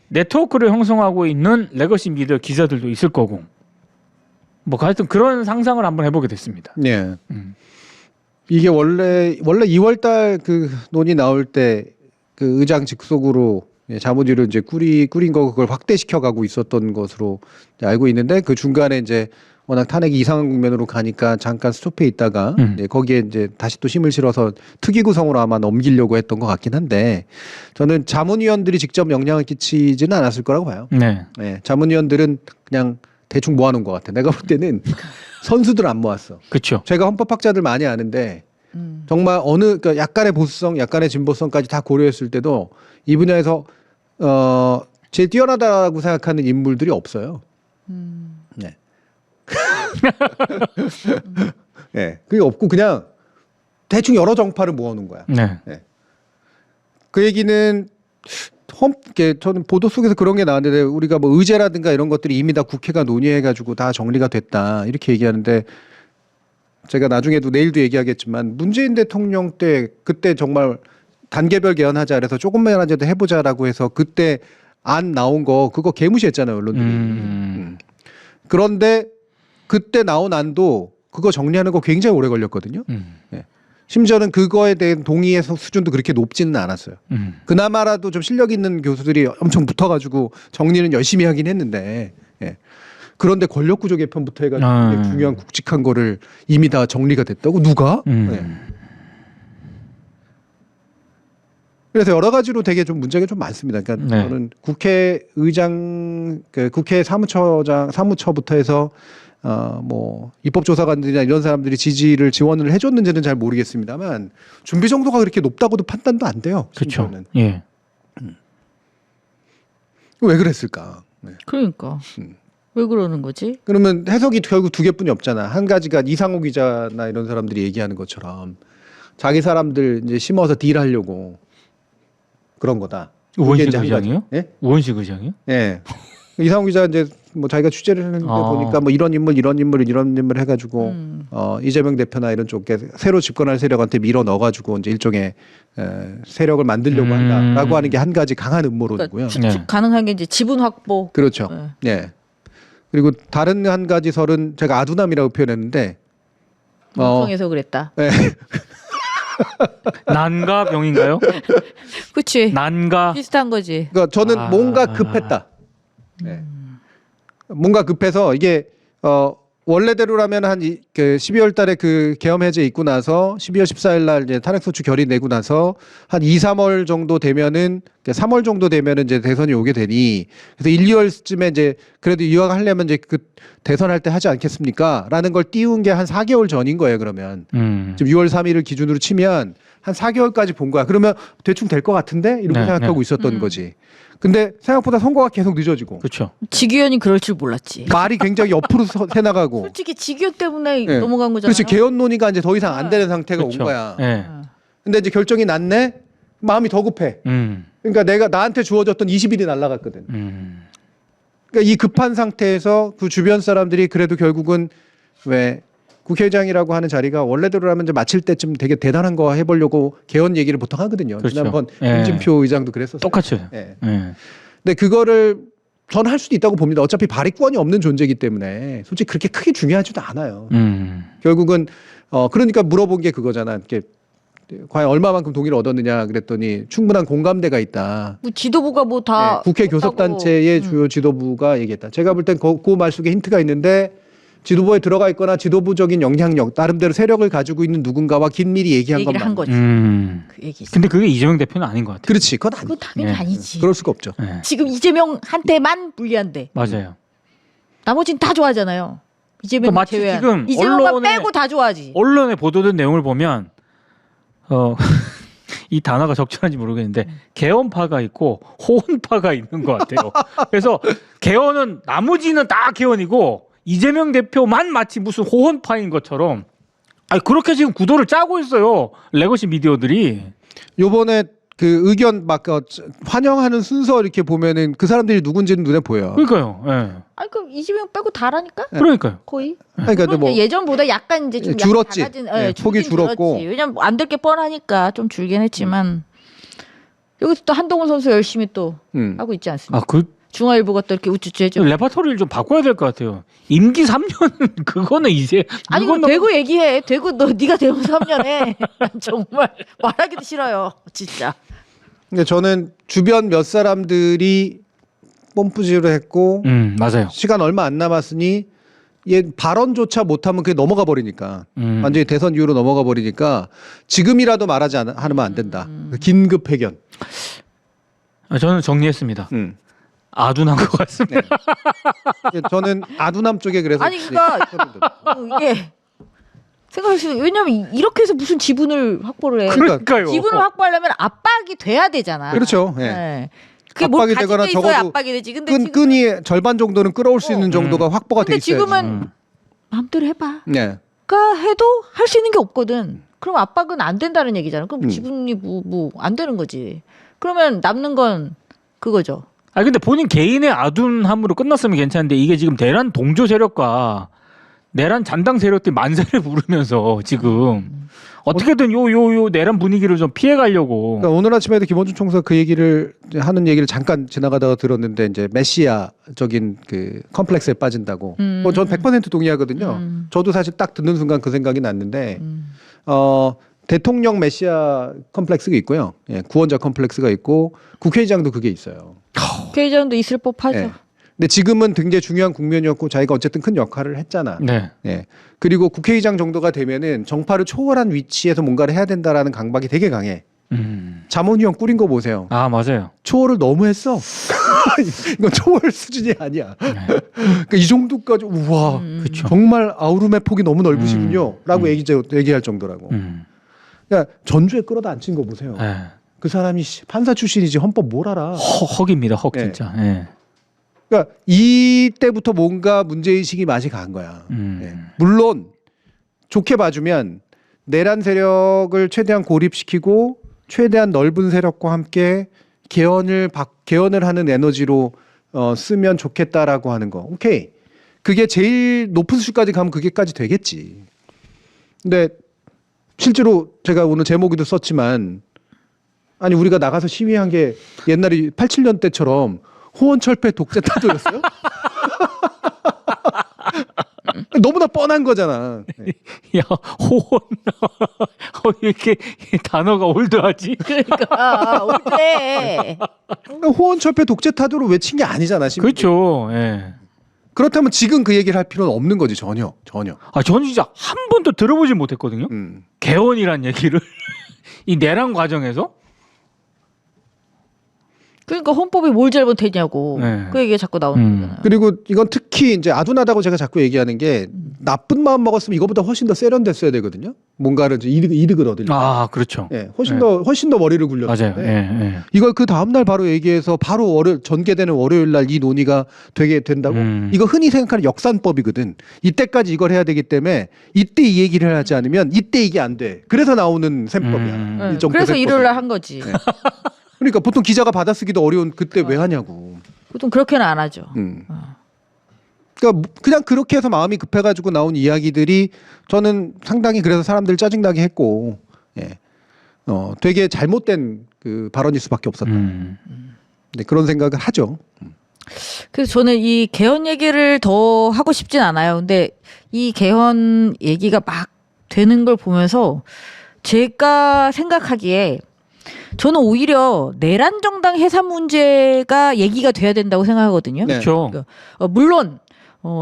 네트워크를 형성하고 있는 레거시 미디어 기자들도 있을 거고 뭐 하여튼 그런 상상을 한번 해보게 됐습니다. 네. 이게 원래 2월달 그 논의 나올 때 그 의장 직속으로 자문위를 이제 꾸린 거 그걸 확대시켜 가고 있었던 것으로 알고 있는데 그 중간에 이제 워낙 탄핵이 이상한 국면으로 가니까 잠깐 스톱해 있다가 거기에 이제 다시 또 힘을 실어서 특위 구성으로 아마 넘기려고 했던 것 같긴 한데 저는 자문위원들이 직접 영향을 끼치지는 않았을 거라고 봐요. 네. 네, 자문위원들은 그냥 대충 모아놓은 것 같아. 내가 볼 때는 선수들 안 모았어. 그렇죠. 제가 헌법학자들 많이 아는데 정말 그러니까 약간의 보수성, 약간의 진보성까지 다 고려했을 때도 이 분야에서 제일 뛰어나다고 생각하는 인물들이 없어요. 네. 네, 그게 없고 그냥 대충 여러 정파를 모아놓은 거야. 네. 그 얘기는 저는 보도 속에서 그런 게 나왔는데 우리가 뭐 의제라든가 이런 것들이 이미 다 국회가 논의해가지고 다 정리가 됐다 이렇게 얘기하는데 제가 나중에도 내일도 얘기하겠지만 문재인 대통령 때 그때 정말 단계별 개헌하자 그래서 조금만이라도 해보자라고 해서 그때 안 나온 거 그거 개무시했잖아요 언론들이. 그런데 그때 나온 안도 그거 정리하는 거 굉장히 오래 걸렸거든요. 예. 심지어는 그거에 대한 동의의 수준도 그렇게 높지는 않았어요. 그나마라도 좀 실력 있는 교수들이 엄청 붙어가지고 정리는 열심히 하긴 했는데 예. 그런데 권력구조 개편부터 해가지고 굉장히 중요한 굵직한 거를 이미 다 정리가 됐다고 누가? 예. 그래서 여러 가지로 되게 좀 문제가 좀 많습니다. 그러니까 네. 저는 국회의장, 국회 사무처부터 해서 뭐 입법조사관들이나 이런 사람들이 지지를 지원을 해줬는지는 잘 모르겠습니다만 준비 정도가 그렇게 높다고도 판단도 안 돼요. 그렇죠. 심지어는. 예. 왜 그랬을까? 네. 그러니까 왜 그러는 거지? 그러면 해석이 결국 두 개뿐이 없잖아. 한 가지가 이상호 기자나 이런 사람들이 얘기하는 것처럼 자기 사람들 이제 심어서 딜하려고 그런 거다. 우원식 이제 한 가지. 의장이요? 예? 우원식 의장이요? 예. 이상호 기자 이제 뭐 자기가 취재를 했는데 보니까 뭐 이런 인물 해가지고 이재명 대표나 이런 쪽에 새로 집권할 세력한테 밀어 넣어가지고 이제 일종의 세력을 만들려고 한다라고 하는 게 한 가지 강한 음모론이고요. 그러니까 네. 가능한 게 이제 지분 확보. 그렇죠. 네. 예. 그리고 다른 한 가지 설은 제가 아두남이라고 표현했는데 방송에서 그랬다. 예. 난가 병인가요? 그치. 난가. 비슷한 거지. 그러니까 저는 뭔가 급했다. 예. 뭔가 급해서 이게 원래대로라면 한 그 12월 달에 그 계엄 해제 있고 나서 12월 14일 날 이제 탄핵소추 결의 내고 나서 한 2, 3월 정도 되면은 3월 정도 되면은 이제 대선이 오게 되니 그래서 1, 2월쯤에 이제 그래도 이왕하려면 이제 그 대선할 때 하지 않겠습니까? 라는 걸 띄운 게 한 4개월 전인 거예요, 그러면. 지금 6월 3일을 기준으로 치면 한 4개월까지 본 거야. 그러면 대충 될 것 같은데? 이렇게 네, 생각하고 있었던 거지. 근데 생각보다 선거가 계속 늦어지고 그렇죠. 지규현이 그럴 줄 몰랐지. 말이 굉장히 옆으로 새나가고 솔직히 지규현 때문에 네. 넘어간 거잖아요. 그렇지. 개헌 논의가 이제 더 이상 안 되는 상태가 그렇죠. 온 거야. 예. 근데 이제 결정이 났네. 마음이 더 급해. 그러니까 내가 나한테 주어졌던 20일이 날아갔거든. 그러니까 이 급한 상태에서 그 주변 사람들이 그래도 결국은 왜 국회의장이라고 하는 자리가 원래대로라면 이제 마칠 때쯤 되게 대단한 거 해보려고 개헌 얘기를 보통 하거든요. 그렇죠. 지난번 예. 홍준표 의장도 그랬었어요. 똑같이. 예. 예. 근데 그거를 저는 할 수도 있다고 봅니다. 어차피 발의권이 없는 존재이기 때문에 솔직히 그렇게 크게 중요하지도 않아요. 결국은 그러니까 물어본 게 그거잖아. 이렇게 과연 얼마만큼 동의를 얻었느냐 그랬더니 충분한 공감대가 있다. 뭐 지도부가 뭐 다 국회 교섭단체의 주요 지도부가 얘기했다. 제가 볼 땐 그 말 속에 힌트가 있는데 지도부에 들어가 있거나 지도부적인 영향력, 나름대로 세력을 가지고 있는 누군가와 긴밀히 얘기한 얘기를 것만. 한 거지. 그 얘기 있어. 근데 그게 이재명 대표는 아닌 것 같아요. 그렇지. 그건 그거 아니. 당연히 예. 아니지. 그럴 수가 없죠. 예. 지금 이재명한테만 불리한데 맞아요. 나머지는 다 좋아하잖아요. 이재명 마치 제외한. 지금 이재명만 언론에- 빼고 다 좋아하지. 언론에 보도된 내용을 보면 이 단어가 적절한지 모르겠는데 개헌파가 있고 호언파가 있는 것 같아요. 그래서 개헌은 나머지는 다 개헌이고 이재명 대표만 마치 무슨 호언파인 것처럼 아니 그렇게 지금 구도를 짜고 있어요. 레거시 미디어들이. 요번에 그 의견 막 환영하는 순서 이렇게 보면은 그 사람들이 누군지는 눈에 보여요. 그러니까요. 예. 아니 그럼 이재명 빼고 다라니까 그러니까. 거의. 그러니까 물론 뭐 이제 예전보다 약간 이제 좀 약간 줄었지. 작아진, 네, 폭이 줄긴 줄었고. 줄었지. 왜냐면 안 될 게 뻔하니까 좀 줄긴 했지만 여기서 또 한동훈 선수 열심히 또 하고 있지 않습니까? 그 중화일보가 또 이렇게 우쭈쭈 해줘. 레파토리를 좀 바꿔야 될 것 같아요. 임기 3년 그거는 이제 아니 이건 그럼 대구 얘기해. 대구 네가 대구 3년 해. 난 정말 말하기도 싫어요. 진짜. 근데 저는 주변 몇 사람들이 뽐뿌지를 했고 맞아요. 시간 얼마 안 남았으니 얘 발언조차 못하면 그게 넘어가 버리니까 완전히 대선 이후로 넘어가 버리니까 지금이라도 말하지 않으면 안 된다. 긴급 회견. 저는 정리했습니다. 아둔한 것 같습니다. 저는 아두남 쪽에 그래서 아니 그러니까 이게 생각할 수 왜냐면 이렇게 해서 무슨 지분을 확보를 해. 그러니까요. 지분을 확보하려면 압박이 돼야 되잖아. 그렇죠. 예. 네. 그게 뭘 압박이 가지고 되거나 있어야 적어도 압박이 되지. 근데 지금 끈이 절반 정도는 끌어올 수 있는 정도가 확보가 돼 근데 있어야지. 지금은 마음대로 해봐. 네. 가 해도 할 수 있는 게 없거든. 그럼 압박은 안 된다는 얘기잖아. 그럼 지분이 뭐 안 되는 거지. 그러면 남는 건 그거죠. 아 근데 본인 개인의 아둔함으로 끝났으면 괜찮은데 이게 지금 내란 동조 세력과 내란 잔당 세력들이 만세를 부르면서 지금 어떻게든 요 내란 분위기를 좀 피해 가려고. 그러니까 오늘 아침에도 김원준 총수가 그 얘기를 하는 얘기를 잠깐 지나가다가 들었는데 이제 메시아적인 그 컴플렉스에 빠진다고. 전 100% 동의하거든요. 저도 사실 딱 듣는 순간 그 생각이 났는데 대통령 메시아 컴플렉스가 있고요. 예, 구원자 컴플렉스가 있고 국회의장도 그게 있어요. 국회의장도 있을 법하죠. 예. 근데 지금은 굉장히 중요한 국면이었고 자기가 어쨌든 큰 역할을 했잖아. 네. 예. 그리고 국회의장 정도가 되면은 정파를 초월한 위치에서 뭔가를 해야 된다라는 강박이 되게 강해. 자문위원 꾸린 거 보세요. 아 맞아요. 초월을 너무 했어. 이건 초월 수준이 아니야. 그러니까 이 정도까지 우와, 그쵸. 정말 아우름의 폭이 너무 넓으시군요.라고 얘기할 정도라고. 그러니까 전주에 끌어다 앉힌 거 보세요. 네. 그 사람이 판사 출신이지 헌법 뭘 알아? 헉입니다. 헉 네. 진짜. 예. 그러니까 이때부터 뭔가 문제의식이 맛이 간 거야. 예. 물론 좋게 봐주면 내란 세력을 최대한 고립시키고 최대한 넓은 세력과 함께 개헌을 하는 에너지로 쓰면 좋겠다라고 하는 거. 오케이. 그게 제일 높은 수준까지 가면 그게까지 되겠지. 근데 실제로 제가 오늘 제목에도 썼지만 아니 우리가 나가서 시위한 게 옛날에 87년 때처럼 호원철폐 독재 타도였어요? 너무나 뻔한 거잖아. 네. 야 호원 이렇게 단어가 올드하지? 그러니까 올때 호원철폐 독재 타도를 외친 게 아니잖아. 시민들이. 그렇죠. 예. 그렇다면 지금 그 얘기를 할 필요는 없는 거지 전혀. 아 저는 진짜 한 번도 들어보질 못했거든요. 개헌이란 얘기를 이 내란 과정에서. 그러니까 헌법이 뭘 잘못했냐고 네. 그 얘기가 자꾸 나오는 거잖아요. 그리고 이건 특히 이제 아둔하다고 제가 자꾸 얘기하는 게 나쁜 마음 먹었으면 이거보다 훨씬 더 세련됐어야 되거든요. 뭔가를 이제 이득을 얻으려고. 아 그렇죠. 예, 훨씬 더 머리를 굴렸는데. 맞아요. 예. 이걸 그 다음 날 바로 얘기해서 바로 전개되는 월요일 날 이 논의가 되게 된다고. 이거 흔히 생각하는 역산법이거든. 이때까지 이걸 해야 되기 때문에 이때 이 얘기를 하지 않으면 이때 이게 안 돼. 그래서 나오는 셈법이야. 네. 일정 그래서 셈법이. 일요일 날 한 거지. 네. 그러니까 보통 기자가 받아쓰기도 어려운 그때 왜 하냐고. 보통 그렇게는 안 하죠. 그러니까 그냥 그렇게 해서 마음이 급해가지고 나온 이야기들이 저는 상당히 그래서 사람들 짜증나게 했고, 예, 되게 잘못된 그 발언일 수밖에 없었다. 네, 그런 생각을 하죠. 그래서 저는 이 개헌 얘기를 더 하고 싶진 않아요. 근데 이 개헌 얘기가 막 되는 걸 보면서 제가 생각하기에 저는 오히려 내란 정당 해산 문제가 얘기가 돼야 된다고 생각하거든요. 네. 그렇죠. 물론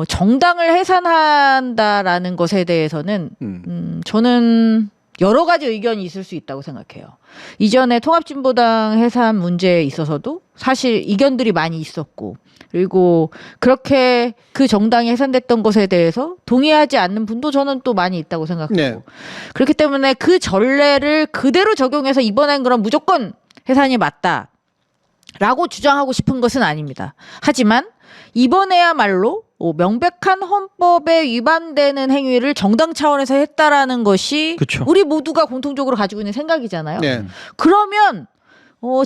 정당을 해산한다라는 것에 대해서는 저는 여러 가지 의견이 있을 수 있다고 생각해요. 이전에 통합진보당 해산 문제에 있어서도 사실 이견들이 많이 있었고, 그리고 그렇게 그 정당이 해산됐던 것에 대해서 동의하지 않는 분도 저는 또 많이 있다고 생각하고, 네. 그렇기 때문에 그 전례를 그대로 적용해서 이번엔 그럼 무조건 해산이 맞다라고 주장하고 싶은 것은 아닙니다. 하지만 이번에야말로 명백한 헌법에 위반되는 행위를 정당 차원에서 했다라는 것이 그쵸. 우리 모두가 공통적으로 가지고 있는 생각이잖아요. 네. 그러면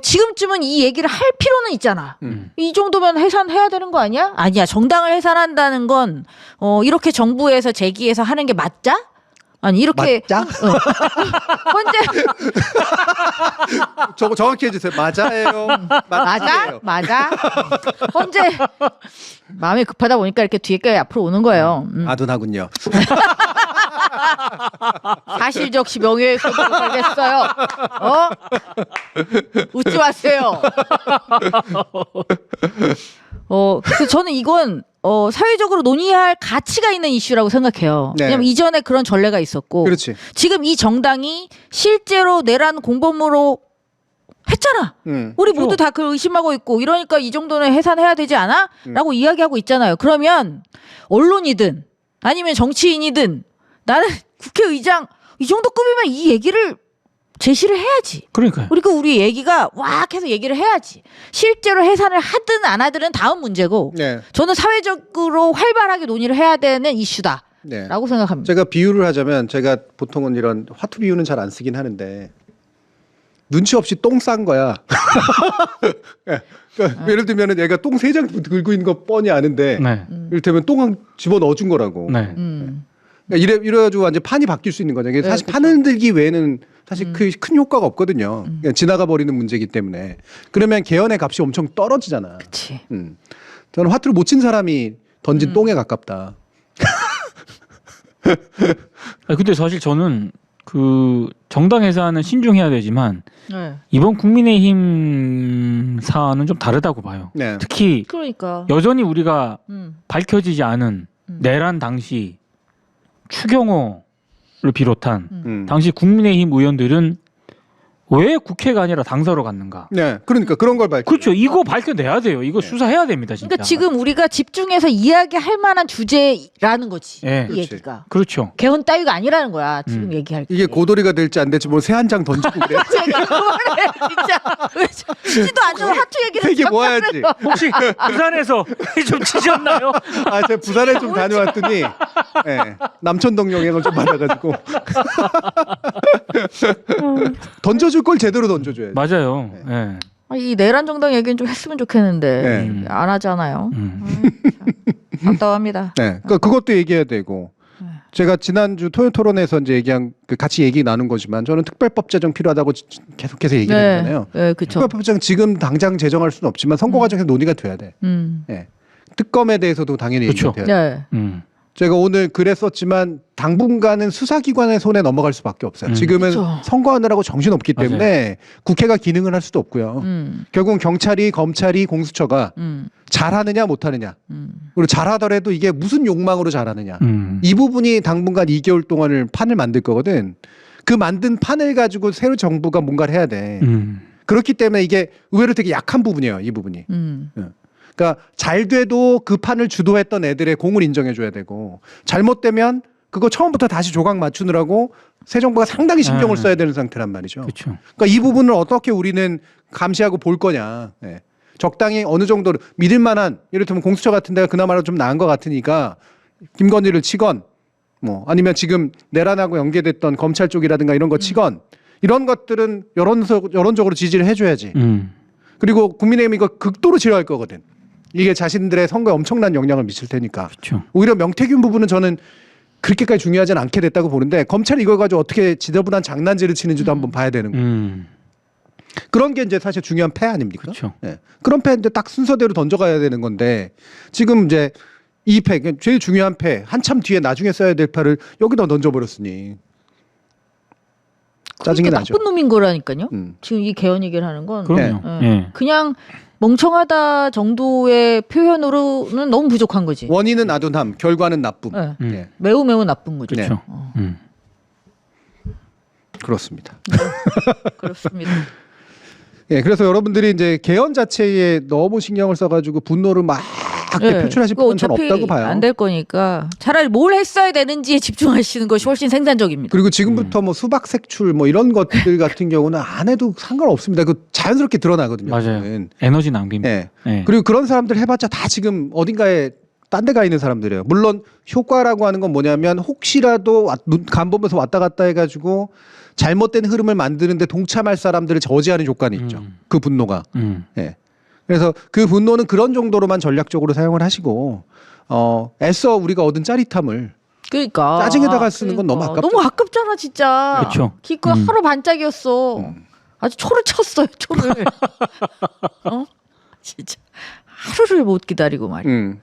지금쯤은 이 얘기를 할 필요는 있잖아. 이 정도면 해산해야 되는 거 아니야? 아니야. 정당을 해산한다는 건 이렇게 정부에서 제기해서 하는 게 맞자? 아니 이렇게 맞자? 현재 저거 정확히 해주세요. 맞아요. 맞아. 현재 마음이 급하다 보니까 이렇게 뒤에까지 앞으로 오는 거예요. 아둔하군요. 사실적시 명예훼손으로 걸겠어요. 웃지 마세요. 그래서 저는 이건 사회적으로 논의할 가치가 있는 이슈라고 생각해요. 네. 왜냐면 이전에 그런 전례가 있었고, 그렇지. 지금 이 정당이 실제로 내란 공범으로 했잖아. 우리 모두 다 그걸 의심하고 있고, 이러니까 이 정도는 해산해야 되지 않아? 라고 이야기하고 있잖아요. 그러면 언론이든 아니면 정치인이든 나는 국회의장 이 정도 급이면 이 얘기를 제시를 해야지. 그러니까요. 그리고 우리 얘기가 왁 해서 얘기를 해야지. 실제로 해산을 하든 안 하든은 다음 문제고, 네. 저는 사회적으로 활발하게 논의를 해야 되는 이슈다라고 네. 생각합니다. 제가 비유를 하자면 제가 보통은 이런 화투 비유는 잘 안 쓰긴 하는데 눈치 없이 똥 싼 거야. 예. 그러니까 예를 들면 얘가 똥 3장 들고 있는 거 뻔히 아는데 네. 이를테면 똥 집어 넣어준 거라고. 네. 그러니까 이래가지고 완전 판이 바뀔 수 있는 거죠. 이게 네, 사실 그쵸. 판을 흔들기 외에는 사실 큰 효과가 없거든요. 그냥 지나가 버리는 문제이기 때문에. 그러면 개헌의 값이 엄청 떨어지잖아. 그치. 저는 화투를 못 친 사람이 던진 똥에 가깝다. 근데 사실 저는 그 정당 해산은 신중해야 되지만 네. 이번 국민의힘 사안은 좀 다르다고 봐요. 네. 특히 그러니까. 여전히 우리가 음. 밝혀지지 않은 내란 당시 추경호를 비롯한 당시 국민의힘 의원들은 왜 국회가 아니라 당사로 갔는가? 네. 그러니까 그런 걸 밝혀. 그렇죠. 이거 밝혀내야 돼요. 이거 수사해야 됩니다, 진짜. 그러니까 지금 우리가 집중해서 이야기할 만한 주제라는 거지. 예. 이 그렇지. 얘기가. 그렇죠. 개헌 따위가 아니라는 거야. 지금 얘기할 게. 이게 고도리가 될지 안 될지 뭐 새 한 장 던지고 그래. 제가 그만해 진짜. 왜 치지도 않는 하투 얘기를 세개 모아야지. 혹시 부산에서 좀 치셨나요? 아, 제가 부산에 좀 다녀왔더니 예, 남천동 영향을 좀 받아가지고 던져줄 걸 제대로 던져줘야지. 맞아요. 예. 이 내란 정당 얘기는 좀 했으면 좋겠는데 네. 안 하잖아요. 답답합니다. 네, 그것도 얘기해야 되고. 제가 지난주 토요 토론에서 이제 얘기한 같이 얘기 나눈 거지만 저는 특별법 제정 필요하다고 계속해서 얘기를 했잖아요. 네, 그렇죠. 특별법 제정 지금 당장 제정할 수는 없지만 선거 과정에서 논의가 돼야 돼. 예. 특검에 대해서도 당연히 그쵸. 얘기가 돼야 돼. 네. 제가 오늘 그랬었지만 당분간은 수사기관의 손에 넘어갈 수밖에 없어요. 지금은 그쵸. 선거하느라고 정신없기 때문에 국회가 기능을 할 수도 없고요. 결국은 경찰이 검찰이 공수처가 잘하느냐 못하느냐 그리고 잘하더라도 이게 무슨 욕망으로 잘하느냐 이 부분이 당분간 2개월 동안을 판을 만들 거거든. 그 만든 판을 가지고 새로 정부가 뭔가를 해야 돼. 그렇기 때문에 이게 의외로 되게 약한 부분이에요. 이 부분이. 그러니까 잘 돼도 그 판을 주도했던 애들의 공을 인정해줘야 되고 잘못되면 그거 처음부터 다시 조각 맞추느라고 새 정부가 상당히 신경을 써야 되는 상태란 말이죠. 그렇죠. 그러니까 이 부분을 어떻게 우리는 감시하고 볼 거냐. 예. 적당히 어느 정도로 믿을 만한 예를 들면 공수처 같은 데가 그나마라 좀 나은 것 같으니까 김건희를 치건 뭐 아니면 지금 내란하고 연계됐던 검찰 쪽이라든가 이런 거 치건 이런 것들은 여론적으로 지지를 해줘야지. 그리고 국민의힘이 이거 극도로 싫어할 거거든. 이게 자신들의 선거에 엄청난 영향을 미칠 테니까. 그렇죠. 오히려 명태균 부분은 저는 그렇게까지 중요하지는 않게 됐다고 보는데 검찰이 이걸 가지고 어떻게 지저분한 장난질을 치는지도 한번 봐야 되는 거예요. 그런 게 이제 사실 중요한 패 아닙니까? 그렇죠. 예. 그런 패인데 딱 순서대로 던져가야 되는 건데 지금 이제 이 패, 제일 중요한 패, 한참 뒤에 나중에 써야 될 패를 여기다 던져버렸으니 짜증이 그러니까 나죠. 나쁜 놈인 거라니까요. 음. 지금 이 개헌 얘기를 하는 건 그럼요. 예. 예. 그냥 멍청하다 정도의 표현으로는 너무 부족한 거지. 원인은 아둔함, 결과는 나쁨. 예. 예. 매우 매우 나쁜 거죠. 그렇죠. 그렇습니다. 그렇습니다. 예, 그래서 여러분들이 이제 개헌 자체에 너무 신경을 써가지고 분노를 막 표출하실 필요는 전 없다고 봐요. 안 될 거니까 차라리 뭘 했어야 되는지에 집중하시는 것이 훨씬 생산적입니다. 그리고 지금부터 뭐 수박 색출 뭐 이런 것들 같은 경우는 안 해도 상관없습니다. 그 자연스럽게 드러나거든요. 맞아요. 그거는. 에너지 낭비입니다. 예. 예. 그리고 그런 사람들 해봤자 다 지금 어딘가에 딴 데 가 있는 사람들이에요. 물론 효과라고 하는 건 뭐냐면 혹시라도 간 보면서 왔다 갔다 해가지고 잘못된 흐름을 만드는데 동참할 사람들을 저지하는 조건이 있죠. 그 분노가. 예. 그래서 그 분노는 그런 정도로만 전략적으로 사용을 하시고 애써 우리가 얻은 짜릿함을 그러니까 짜증에다가 쓰는 건 너무 아깝죠. 너무 아깝잖아 진짜. 그렇죠. 기껏 하루 반짝이었어. 아주 초를 쳤어요 초를. 진짜 하루를 못 기다리고 말이야.